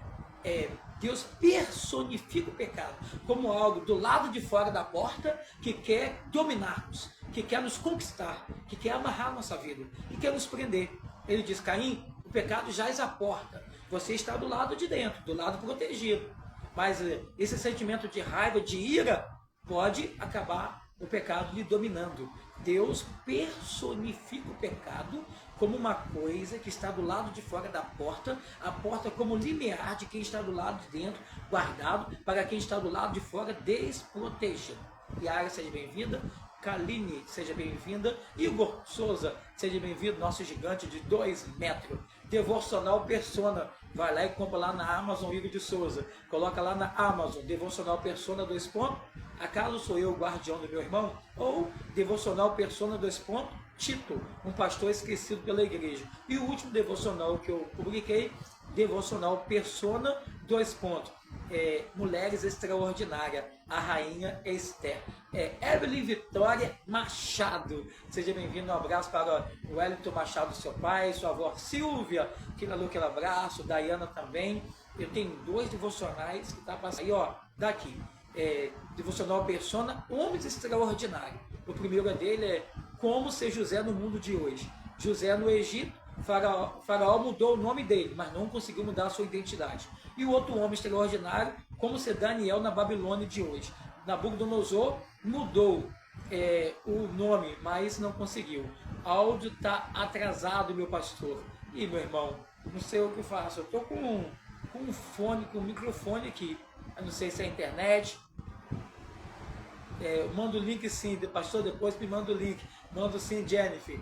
Deus personifica o pecado como algo do lado de fora da porta que quer dominar-nos, que quer nos conquistar, que quer amarrar nossa vida, que quer nos prender. Ele diz: Caim, o pecado jaz à porta. Você está do lado de dentro, do lado protegido. Mas esse sentimento de raiva, de ira, pode acabar o pecado lhe dominando. Deus personifica o pecado como uma coisa que está do lado de fora da porta, a porta como limiar de quem está do lado de dentro, guardado, para quem está do lado de fora, desprotegido. Yara, seja bem-vinda. Kaline, seja bem-vinda. Igor Souza, seja bem-vindo, nosso gigante de 2 metros. Devocional Persona, vai lá e compra lá na Amazon, Igor de Souza. Coloca lá na Amazon, Devocional Persona 2 pontos. Acaso sou eu o guardião do meu irmão? Ou Devocional Persona 2 pontos, Tito, um pastor esquecido pela igreja. E o último devocional que eu publiquei, Devocional Persona 2 pontos. Mulheres Extraordinárias, a Rainha Esther. Evelyn Vitória Machado, seja bem-vindo. Um abraço para o Wellington Machado, seu pai, sua avó Silvia, que mandou aquele abraço, Dayana também. Eu tenho 2 devocionais que tá passando aí, ó, daqui. Devocional Persona, Homens Extraordinários. O primeiro dele é Como Ser José no Mundo de Hoje. José no Egito, Faraó mudou o nome dele, mas não conseguiu mudar a sua identidade. E o outro homem extraordinário, Como Ser Daniel na Babilônia de hoje. Nabucodonosor mudou o nome, mas não conseguiu. Áudio está atrasado, meu pastor. E meu irmão, não sei o que eu faço. Eu estou com um fone, com um microfone aqui. Eu não sei se é internet. Manda o link sim, pastor, depois me manda o link. Manda sim, Jennifer.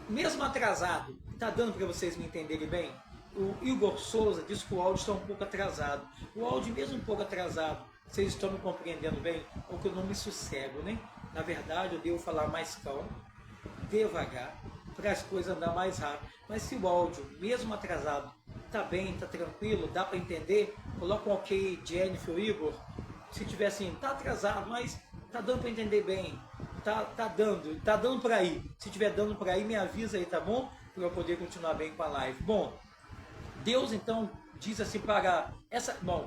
Mesmo atrasado, está dando para vocês me entenderem bem? O Igor Souza diz que o áudio está um pouco atrasado. O áudio mesmo um pouco atrasado, vocês estão me compreendendo bem? Ou que eu não me sossego, né? Na verdade, eu devo falar mais calmo, devagar, para as coisas andar mais rápido. Mas se o áudio, mesmo atrasado, está bem, está tranquilo, dá para entender, coloca um ok, Jennifer ou Igor. Se tiver assim, está atrasado, mas está dando para entender bem. Tá dando para ir. Se estiver dando para ir, me avisa aí, tá bom? Para eu poder continuar bem com a live. Bom, Deus então diz assim para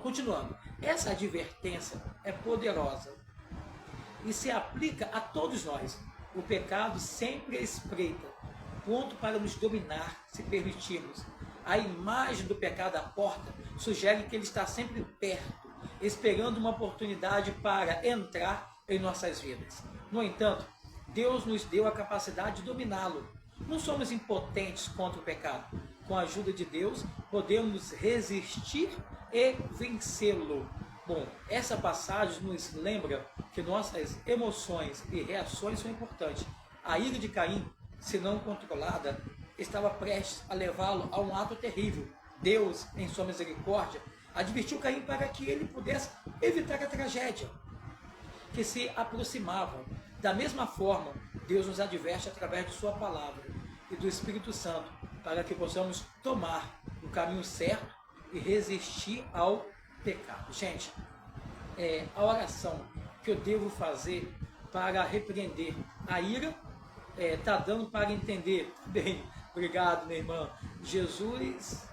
continuando. Essa advertência é poderosa e se aplica a todos nós. O pecado sempre espreita, ponto para nos dominar, se permitirmos. A imagem do pecado à porta sugere que ele está sempre perto, esperando uma oportunidade para entrar em nossas vidas. No entanto, Deus nos deu a capacidade de dominá-lo. Não somos impotentes contra o pecado. Com a ajuda de Deus, podemos resistir e vencê-lo. Bom, essa passagem nos lembra que nossas emoções e reações são importantes. A ira de Caim, se não controlada, estava prestes a levá-lo a um ato terrível. Deus, em sua misericórdia, advertiu Caim para que ele pudesse evitar a tragédia que se aproximava. Da mesma forma, Deus nos adverte através de sua palavra e do Espírito Santo, para que possamos tomar o caminho certo e resistir ao pecado. Gente, a oração que eu devo fazer para repreender a ira, está dando para entender? Bem, obrigado, minha irmã. Jesus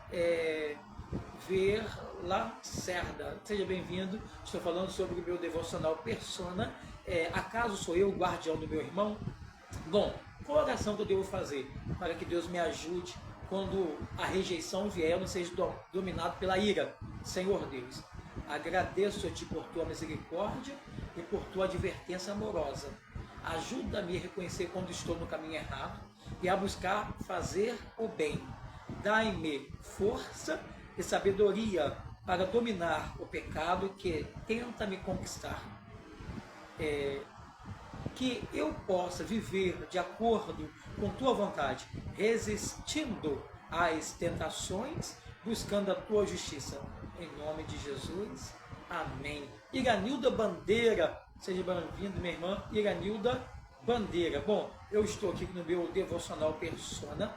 ver Lacerda, seja bem-vindo. Estou falando sobre o meu devocional Persona. Acaso sou eu o guardião do meu irmão? Bom, qual oração que eu devo fazer para que Deus me ajude quando a rejeição vier, eu não seja dominado pela ira? Senhor Deus, agradeço-te por tua misericórdia e por tua advertência amorosa. Ajuda-me a reconhecer quando estou no caminho errado e a buscar fazer o bem. Dai-me força e sabedoria para dominar o pecado que tenta me conquistar. Que eu possa viver de acordo com tua vontade, resistindo às tentações, buscando a tua justiça. Em nome de Jesus, amém. Iranilda Bandeira, seja bem-vindo, minha irmã Iranilda Bandeira. Bom, eu estou aqui no meu devocional Persona.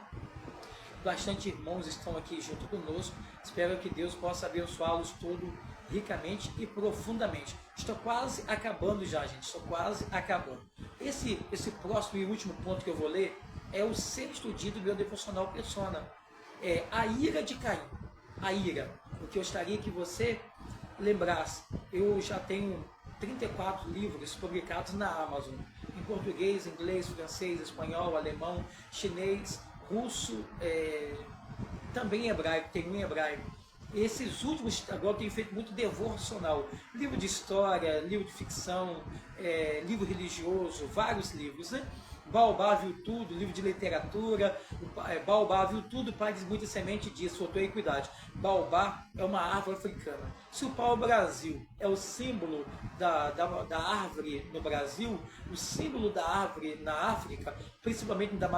Bastante irmãos estão aqui junto conosco. Espero que Deus possa abençoá-los todos ricamente e profundamente. Estou quase acabando já, gente. Estou quase acabando. Esse próximo e último ponto que eu vou ler é o 6º dia do meu devocional Persona. É a ira de Caim. A ira. O que eu gostaria que você lembrasse. Eu já tenho 34 livros publicados na Amazon. Em português, inglês, francês, espanhol, alemão, chinês, russo, também hebraico, tem um em hebraico. Esses últimos, agora eu tenho feito muito devocional, livro de história, livro de ficção, livro religioso, vários livros, né? Baobá viu tudo, livro de literatura, Baobá viu tudo, pai de muita semente disso, faltou equidade. Baobá é uma árvore africana. Se o pau-brasil é o símbolo da árvore no Brasil, o símbolo da árvore na África, principalmente da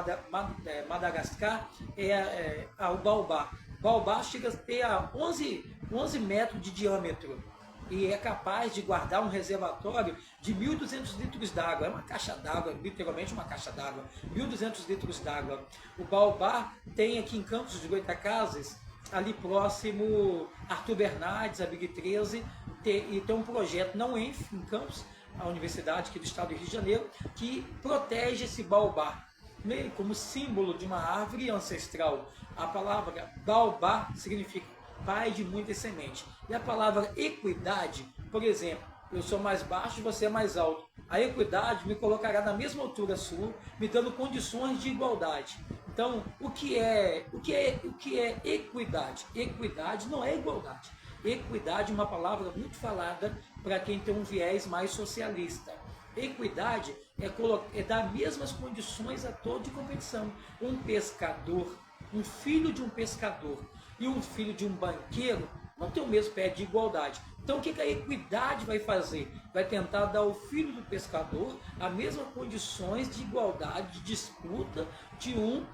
Madagascar, é o baobá. Baobá chega a ter 11 metros de diâmetro e é capaz de guardar um reservatório de 1.200 litros d'água. É uma caixa d'água, literalmente uma caixa d'água. 1.200 litros d'água. O baobá tem aqui em Campos de Goytacazes, ali próximo Arthur Bernardes, a Big 13, e tem um projeto não em Campos, a universidade aqui do estado do Rio de Janeiro, que protege esse baobá como símbolo de uma árvore ancestral. A palavra baobá significa pai de muita semente. E a palavra equidade, por exemplo, eu sou mais baixo e você é mais alto. A equidade me colocará na mesma altura sua, me dando condições de igualdade. Então, o que é equidade? Equidade não é igualdade. Equidade é uma palavra muito falada para quem tem um viés mais socialista. Equidade é dar mesmas condições a todos de competição. Um pescador, um filho de um pescador e um filho de um banqueiro não tem o mesmo pé de igualdade. Então o que a equidade vai fazer? Vai tentar dar ao filho do pescador as mesmas condições de igualdade, de disputa de um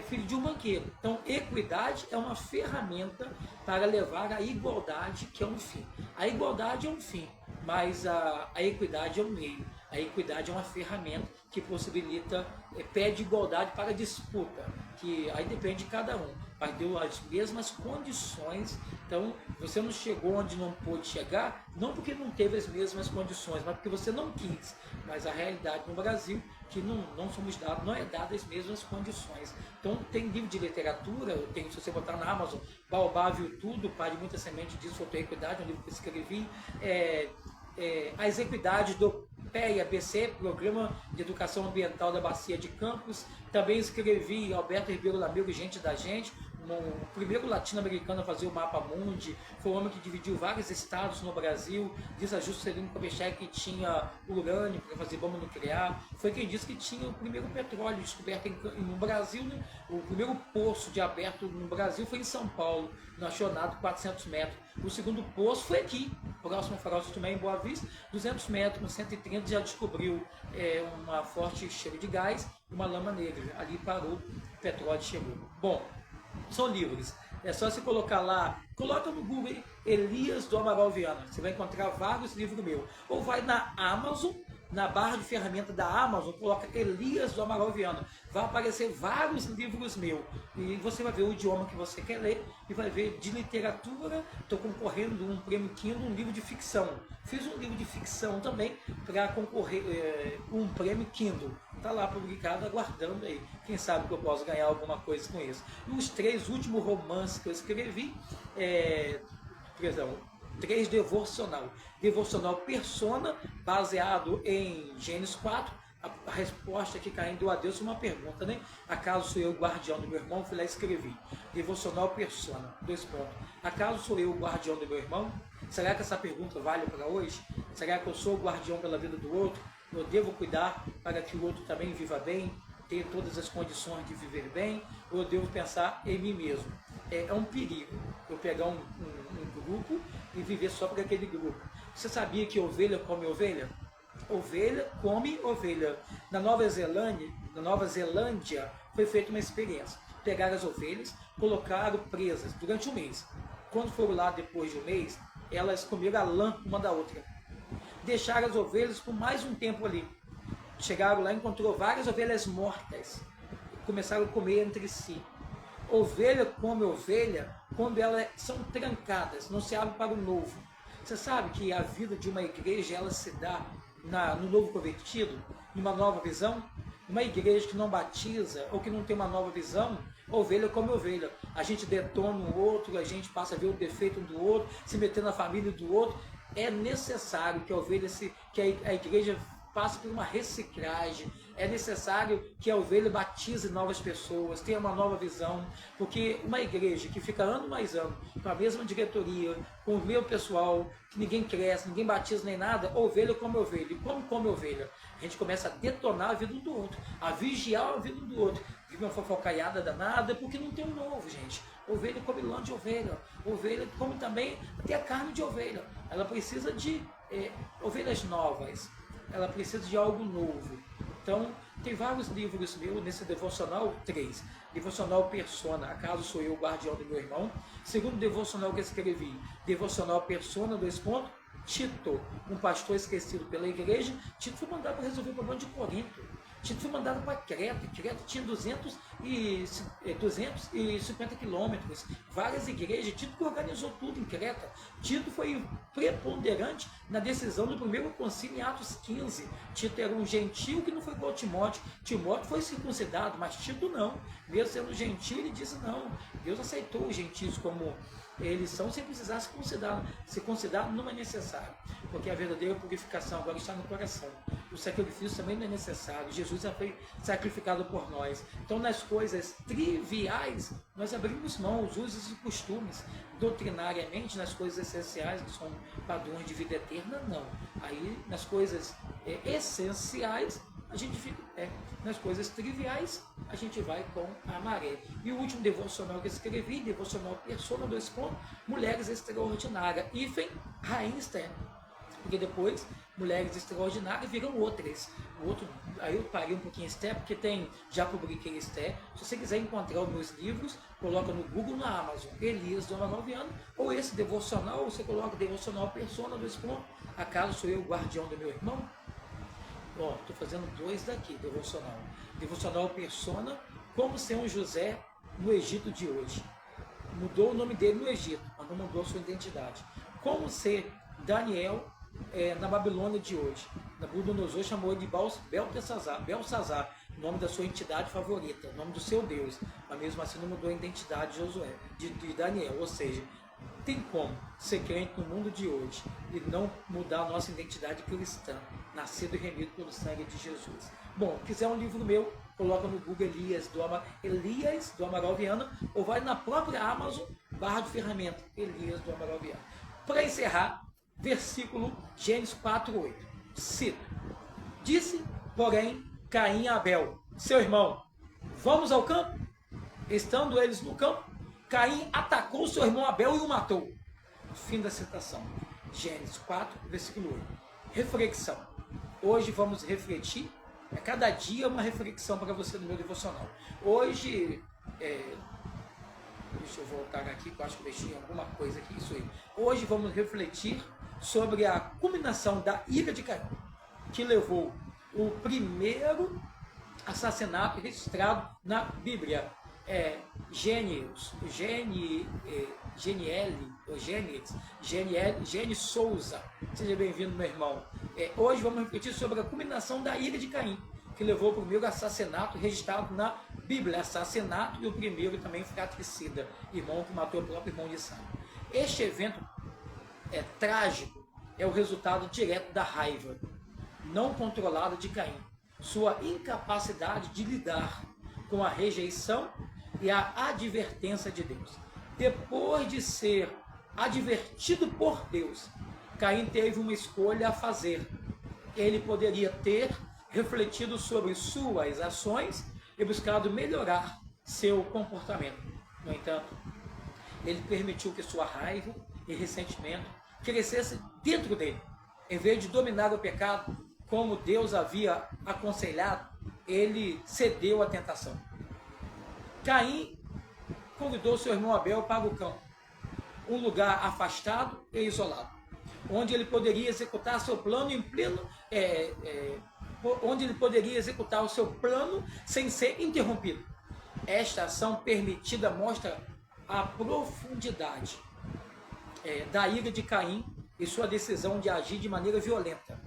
filho de um banqueiro. Então equidade é uma ferramenta para levar à igualdade, que é um fim. A igualdade é um fim, mas a equidade é um meio. A equidade é uma ferramenta que possibilita pé de igualdade para disputa, que aí depende de cada um, mas deu as mesmas condições. Então você não chegou onde não pôde chegar, não porque não teve as mesmas condições, mas porque você não quis. Mas a realidade no Brasil que não somos dados, não é dado as mesmas condições. Então tem livro de literatura, se você botar na Amazon, Baobá viu tudo, pai de muita semente disso, faltou equidade, um livro que eu escrevi, as equidades do PEA-BC, Programa de Educação Ambiental da Bacia de Campos. Também escrevi Alberto Ribeiro Lamego, Gente da Gente, o primeiro latino-americano a fazer o Mapa Mundi. Foi o homem que dividiu vários estados no Brasil. Diz a Juscelino Kubitschek que tinha urânio para fazer bomba nuclear. Foi quem disse que tinha o primeiro petróleo descoberto no Brasil, né? O primeiro poço de aberto no Brasil foi em São Paulo, no Achonado, 400 metros. O segundo poço foi aqui, próximo ao Farol de Tomé, em Boa Vista, 200 metros, no 130 já descobriu uma forte cheiro de gás, uma lama negra. Ali parou, o petróleo chegou. Bom, são livros. É só você colocar lá, coloca no Google Elias do Amaral Viana. Você vai encontrar vários livros meus. Ou vai na Amazon, na barra de ferramenta da Amazon, coloca Elias do Amaral Viana. Vai aparecer vários livros meus. E você vai ver o idioma que você quer ler e vai ver de literatura. Estou concorrendo um prêmio Kindle, um livro de ficção. Fiz um livro de ficção também para concorrer um prêmio Kindle. Está lá publicado, aguardando aí. Quem sabe que eu posso ganhar alguma coisa com isso. E os 3 últimos romances que eu escrevi, 3 devocional. Devocional Persona, baseado em Gênesis 4. A resposta que Caim deu a Deus foi uma pergunta, né? Acaso sou eu o guardião do meu irmão? Fui lá e escrevi. Devocional Persona, 2 pontos. Acaso sou eu o guardião do meu irmão? Será que essa pergunta vale para hoje? Será que eu sou o guardião pela vida do outro? Eu devo cuidar para que o outro também viva bem, ter todas as condições de viver bem? Ou eu devo pensar em mim mesmo? É um perigo eu pegar um grupo e viver só para aquele grupo. Você sabia que ovelha come ovelha? Ovelha come ovelha. Na Nova Zelândia foi feita uma experiência. pegaram as ovelhas, colocaram presas durante um mês. Quando foram lá depois de um mês, elas comeram a lã uma da outra. Deixaram as ovelhas por mais um tempo ali. Chegaram lá e encontrou várias ovelhas mortas. Começaram a comer entre si. Ovelha come ovelha quando elas são trancadas, não se abre para o novo. Você sabe que a vida de uma igreja, ela se dá no novo convertido, numa nova visão? Uma igreja que não batiza ou que não tem uma nova visão, ovelha come ovelha. A gente detona o outro, a gente passa a ver o defeito do outro, se meter na família do outro. É necessário que a igreja passe por uma reciclagem. É necessário que a ovelha batize novas pessoas, tenha uma nova visão, porque uma igreja que fica ano mais ano com a mesma diretoria, com o mesmo pessoal, que ninguém cresce, ninguém batiza nem nada, ovelha come ovelha. E como come ovelha? A gente começa a detonar a vida do outro, a vigiar a vida do outro. Vive uma fofocaiada danada, porque não tem um novo, gente. Ovelha come lã de ovelha, ovelha come também até a carne de ovelha. Ela precisa de ovelhas novas, ela precisa de algo novo. Então, tem vários livros meus nesse devocional, 3. Devocional Persona, acaso sou eu o guardião do meu irmão. Segundo devocional que eu escrevi, devocional Persona, 2 pontos. Tito, um pastor esquecido pela igreja. Tito foi mandado para resolver o problema de Corinto. Tito foi mandado para Creta. Creta tinha 250 quilômetros, várias igrejas. Tito que organizou tudo em Creta. Tito foi preponderante na decisão do primeiro concílio em Atos 15. Tito era um gentil que não foi igual Timóteo. Timóteo foi circuncidado, mas Tito não. Mesmo sendo gentil, ele disse não. Deus aceitou os gentios como eles são, sem precisar se considerar não é necessário, porque a verdadeira purificação agora está no coração. O sacrifício também não é necessário. Jesus já foi sacrificado por nós. Então, nas coisas triviais, nós abrimos mão, os usos e costumes. Doutrinariamente, nas coisas essenciais, que são padrões de vida eterna, não. Aí, nas coisas essenciais, a gente fica nas coisas triviais, a gente vai com a maré. E o último devocional que eu escrevi, devocional Persona, 2 pontos, Mulheres Extraordinárias, Einstein, porque depois Mulheres Extraordinárias viram outras. Aí eu parei um pouquinho Esther, porque já publiquei Esther. Se você quiser encontrar os meus livros, coloca no Google, na Amazon, Elias do Amaroviano, ou esse devocional, você coloca devocional Persona, 2 pontos, acaso sou eu o guardião do meu irmão? Estou fazendo 2 daqui, devocional. Devocional Persona, como ser um José no Egito de hoje. Mudou o nome dele no Egito, mas não mudou a sua identidade. Como ser Daniel na Babilônia de hoje. Nabucodonosor chamou ele de Belsazar, nome da sua entidade favorita, nome do seu Deus. Mas mesmo assim não mudou a identidade de Josué, de Daniel. Ou seja, tem como ser crente no mundo de hoje e não mudar a nossa identidade cristã, nascido e remido pelo sangue de Jesus. Bom, quiser um livro meu, coloca no Google Elias do Amaral Viana, ou vai na própria Amazon, barra de ferramenta, Elias do Amaral Viana. Para encerrar, versículo Gênesis 4:8. Cito: Disse, porém, Caim a Abel, seu irmão, vamos ao campo? Estando eles no campo, Caim atacou seu irmão Abel e o matou. Fim da citação. Gênesis 4, versículo 8. Reflexão. Hoje vamos refletir. A cada dia uma reflexão para você no meu devocional. Hoje, deixa eu voltar aqui, que eu acho que eu deixei alguma coisa aqui. Isso aí. Hoje vamos refletir sobre a culminação da ira de Caim, que levou o primeiro assassinato registrado na Bíblia. Gênesis Souza. Seja bem-vindo, meu irmão. Hoje vamos refletir sobre a culminação da ira de Caim, que levou o primeiro assassinato registrado na Bíblia. Assassinato e o primeiro também fratricida, irmão que matou o próprio irmão de sangue. Este evento trágico é o resultado direto da raiva não controlada de Caim, sua incapacidade de lidar com a rejeição e a advertência de Deus. Depois de ser advertido por Deus, Caim teve uma escolha a fazer. Ele poderia ter refletido sobre suas ações e buscado melhorar seu comportamento. No entanto, ele permitiu que sua raiva e ressentimento crescesse dentro dele. Em vez de dominar o pecado, como Deus havia aconselhado, ele cedeu à tentação. Caim convidou seu irmão Abel para o campo, um lugar afastado e isolado, onde ele poderia executar seu plano em pleno, onde ele poderia executar o seu plano sem ser interrompido. Esta ação permitida mostra a profundidade da ira de Caim e sua decisão de agir de maneira violenta.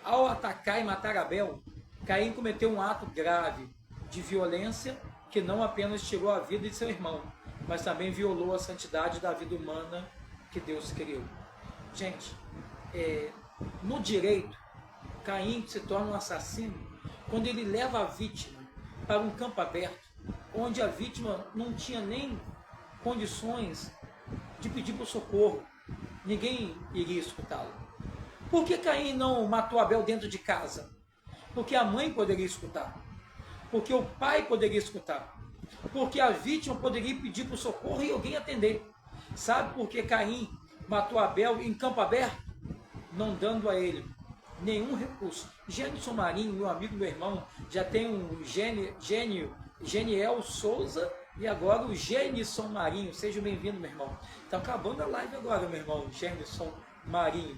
Ao atacar e matar Abel, Caim cometeu um ato grave de violência que não apenas tirou a vida de seu irmão, mas também violou a santidade da vida humana que Deus criou. Gente, no direito, Caim se torna um assassino quando ele leva a vítima para um campo aberto, onde a vítima não tinha nem condições de pedir por socorro. Ninguém iria escutá-lo. Por que Caim não matou Abel dentro de casa? Porque a mãe poderia escutar. Porque o pai poderia escutar. Porque a vítima poderia pedir por socorro e alguém atender. Sabe por que Caim matou Abel em campo aberto? Não dando a ele nenhum recurso. Gênison Marinho, meu amigo, meu irmão, já tem um Geniel Souza e agora o Gênison Marinho. Seja bem-vindo, meu irmão. Está acabando a live agora, meu irmão, Gênison Marinho.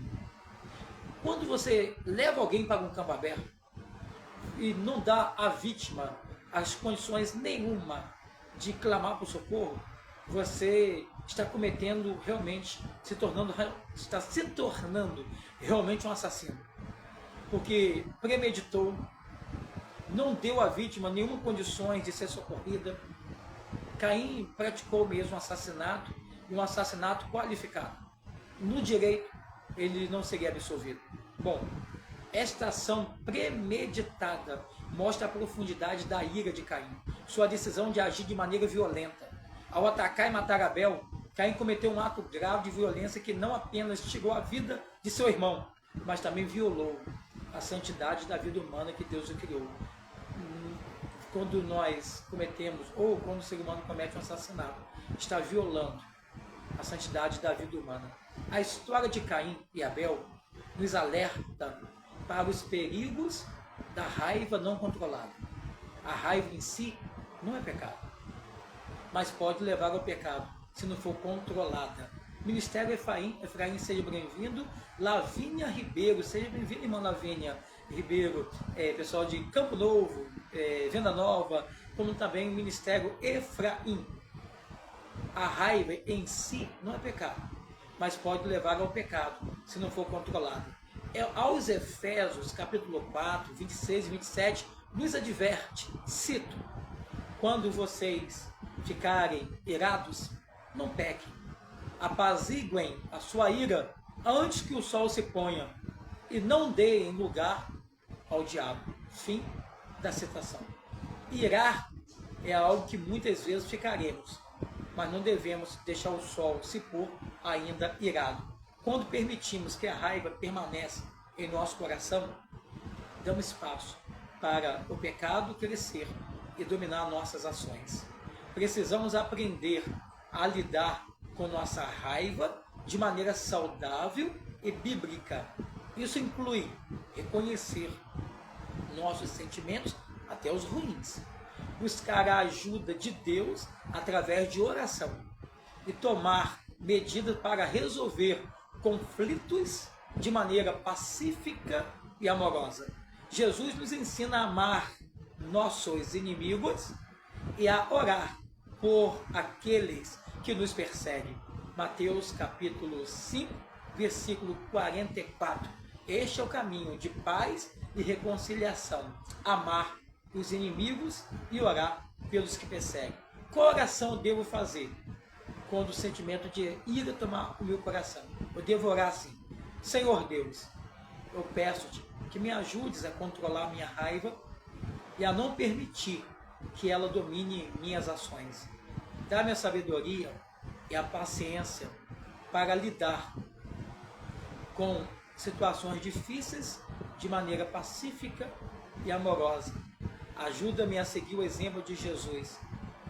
Quando você leva alguém para um campo aberto e não dá à vítima as condições nenhuma de clamar por socorro, você está cometendo realmente, está se tornando realmente um assassino. Porque premeditou, não deu à vítima nenhuma condições de ser socorrida. Caim praticou mesmo um assassinato, e um assassinato qualificado. No direito, ele não seria absolvido. Bom, esta ação premeditada mostra a profundidade da ira de Caim, sua decisão de agir de maneira violenta. Ao atacar e matar Abel, Caim cometeu um ato grave de violência que não apenas tirou a vida de seu irmão, mas também violou a santidade da vida humana que Deus o criou. Quando nós cometemos, ou quando o ser humano comete um assassinato, está violando a santidade da vida humana. A história de Caim e Abel nos alerta para os perigos da raiva não controlada. A raiva em si não é pecado, mas pode levar ao pecado se não for controlada. Ministério Efraim, seja bem-vindo. Lavínia Ribeiro, seja bem-vindo, irmã Lavínia Ribeiro. Pessoal de Campo Novo, Venda Nova, como também o Ministério Efraim. A raiva em si não é pecado, mas pode levar ao pecado se não for controlada. Aos Efésios, capítulo 4, 26 e 27, nos adverte, cito: quando vocês ficarem irados, não pequem. Apaziguem a sua ira antes que o sol se ponha e não deem lugar ao diabo. Fim da citação. Irar é algo que muitas vezes ficaremos, mas não devemos deixar o sol se pôr ainda irado. Quando permitimos que a raiva permaneça em nosso coração, damos espaço para o pecado crescer e dominar nossas ações. Precisamos aprender a lidar com nossa raiva de maneira saudável e bíblica. Isso inclui reconhecer nossos sentimentos, até os ruins, buscar a ajuda de Deus através de oração e tomar medidas para resolver conflitos de maneira pacífica e amorosa. Jesus nos ensina a amar nossos inimigos e a orar por aqueles que nos perseguem. Mateus capítulo 5, versículo 44. Este é o caminho de paz e reconciliação. Amar os inimigos e orar pelos que perseguem. Qual oração eu devo fazer quando o sentimento de ira tomar o meu coração? Eu devo orar assim: Senhor Deus, eu peço-te que me ajudes a controlar minha raiva e a não permitir que ela domine minhas ações. Dá-me a sabedoria e a paciência para lidar com situações difíceis de maneira pacífica e amorosa. Ajuda-me a seguir o exemplo de Jesus,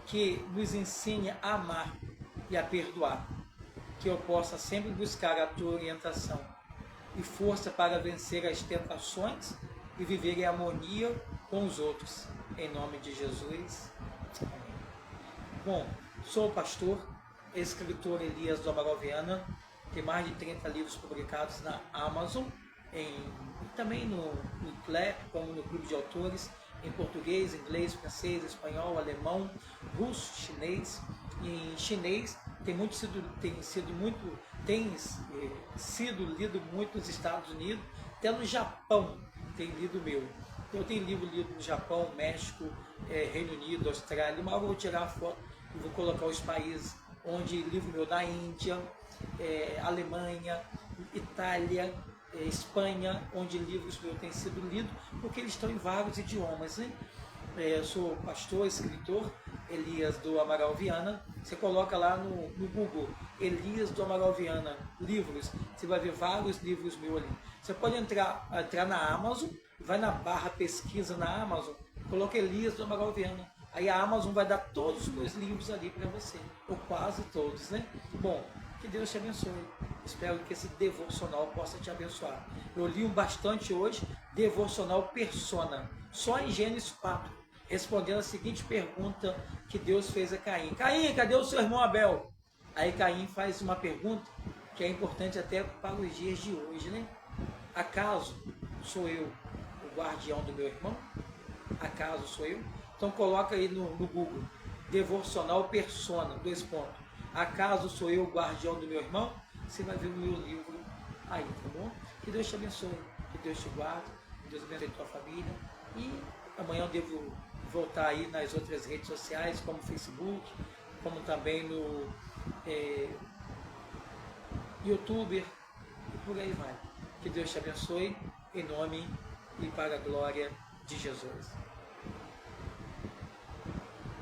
que nos ensine a amar e a perdoar. Que eu possa sempre buscar a tua orientação e força para vencer as tentações e viver em harmonia com os outros. Em nome de Jesus. Amém. Bom, sou pastor, escritor Elias do Amaral Viana, tem mais de 30 livros publicados na Amazon, e também no CLEP, como no Clube de Autores, em português, inglês, francês, espanhol, alemão, russo, chinês. E em chinês tem sido lido muito nos Estados Unidos, até no Japão tem lido meu. Então, eu tenho livro lido no Japão, México, Reino Unido, Austrália, mas eu vou tirar a foto e vou colocar os países onde livro meu da Índia, Alemanha, Itália, Espanha, onde livros meus têm sido lidos, porque eles estão em vários idiomas, né? Sou pastor, escritor, Elias do Amaral Viana. Você coloca lá no Google, Elias do Amaral Viana, livros, você vai ver vários livros meus ali. Você pode entrar na Amazon, vai na barra pesquisa na Amazon, coloca Elias do Amaral Viana. Aí a Amazon vai dar todos os meus livros ali para você, ou quase todos, né? Bom, que Deus te abençoe. Espero que esse devocional possa te abençoar. Eu li bastante hoje, devocional Persona, só em Gênesis 4, respondendo a seguinte pergunta que Deus fez a Caim. Caim, cadê o seu irmão Abel? Aí Caim faz uma pergunta que é importante até para os dias de hoje, né? Acaso sou eu o guardião do meu irmão? Acaso sou eu? Então coloca aí no Google, devocional Persona, 2 pontos. Acaso sou eu o guardião do meu irmão? Você vai ver o meu livro aí, tá bom? Que Deus te abençoe, que Deus te guarde, que Deus abençoe a tua família. E amanhã eu devo voltar aí nas outras redes sociais, como Facebook, como também no YouTube, e por aí vai. Que Deus te abençoe, em nome e para a glória de Jesus.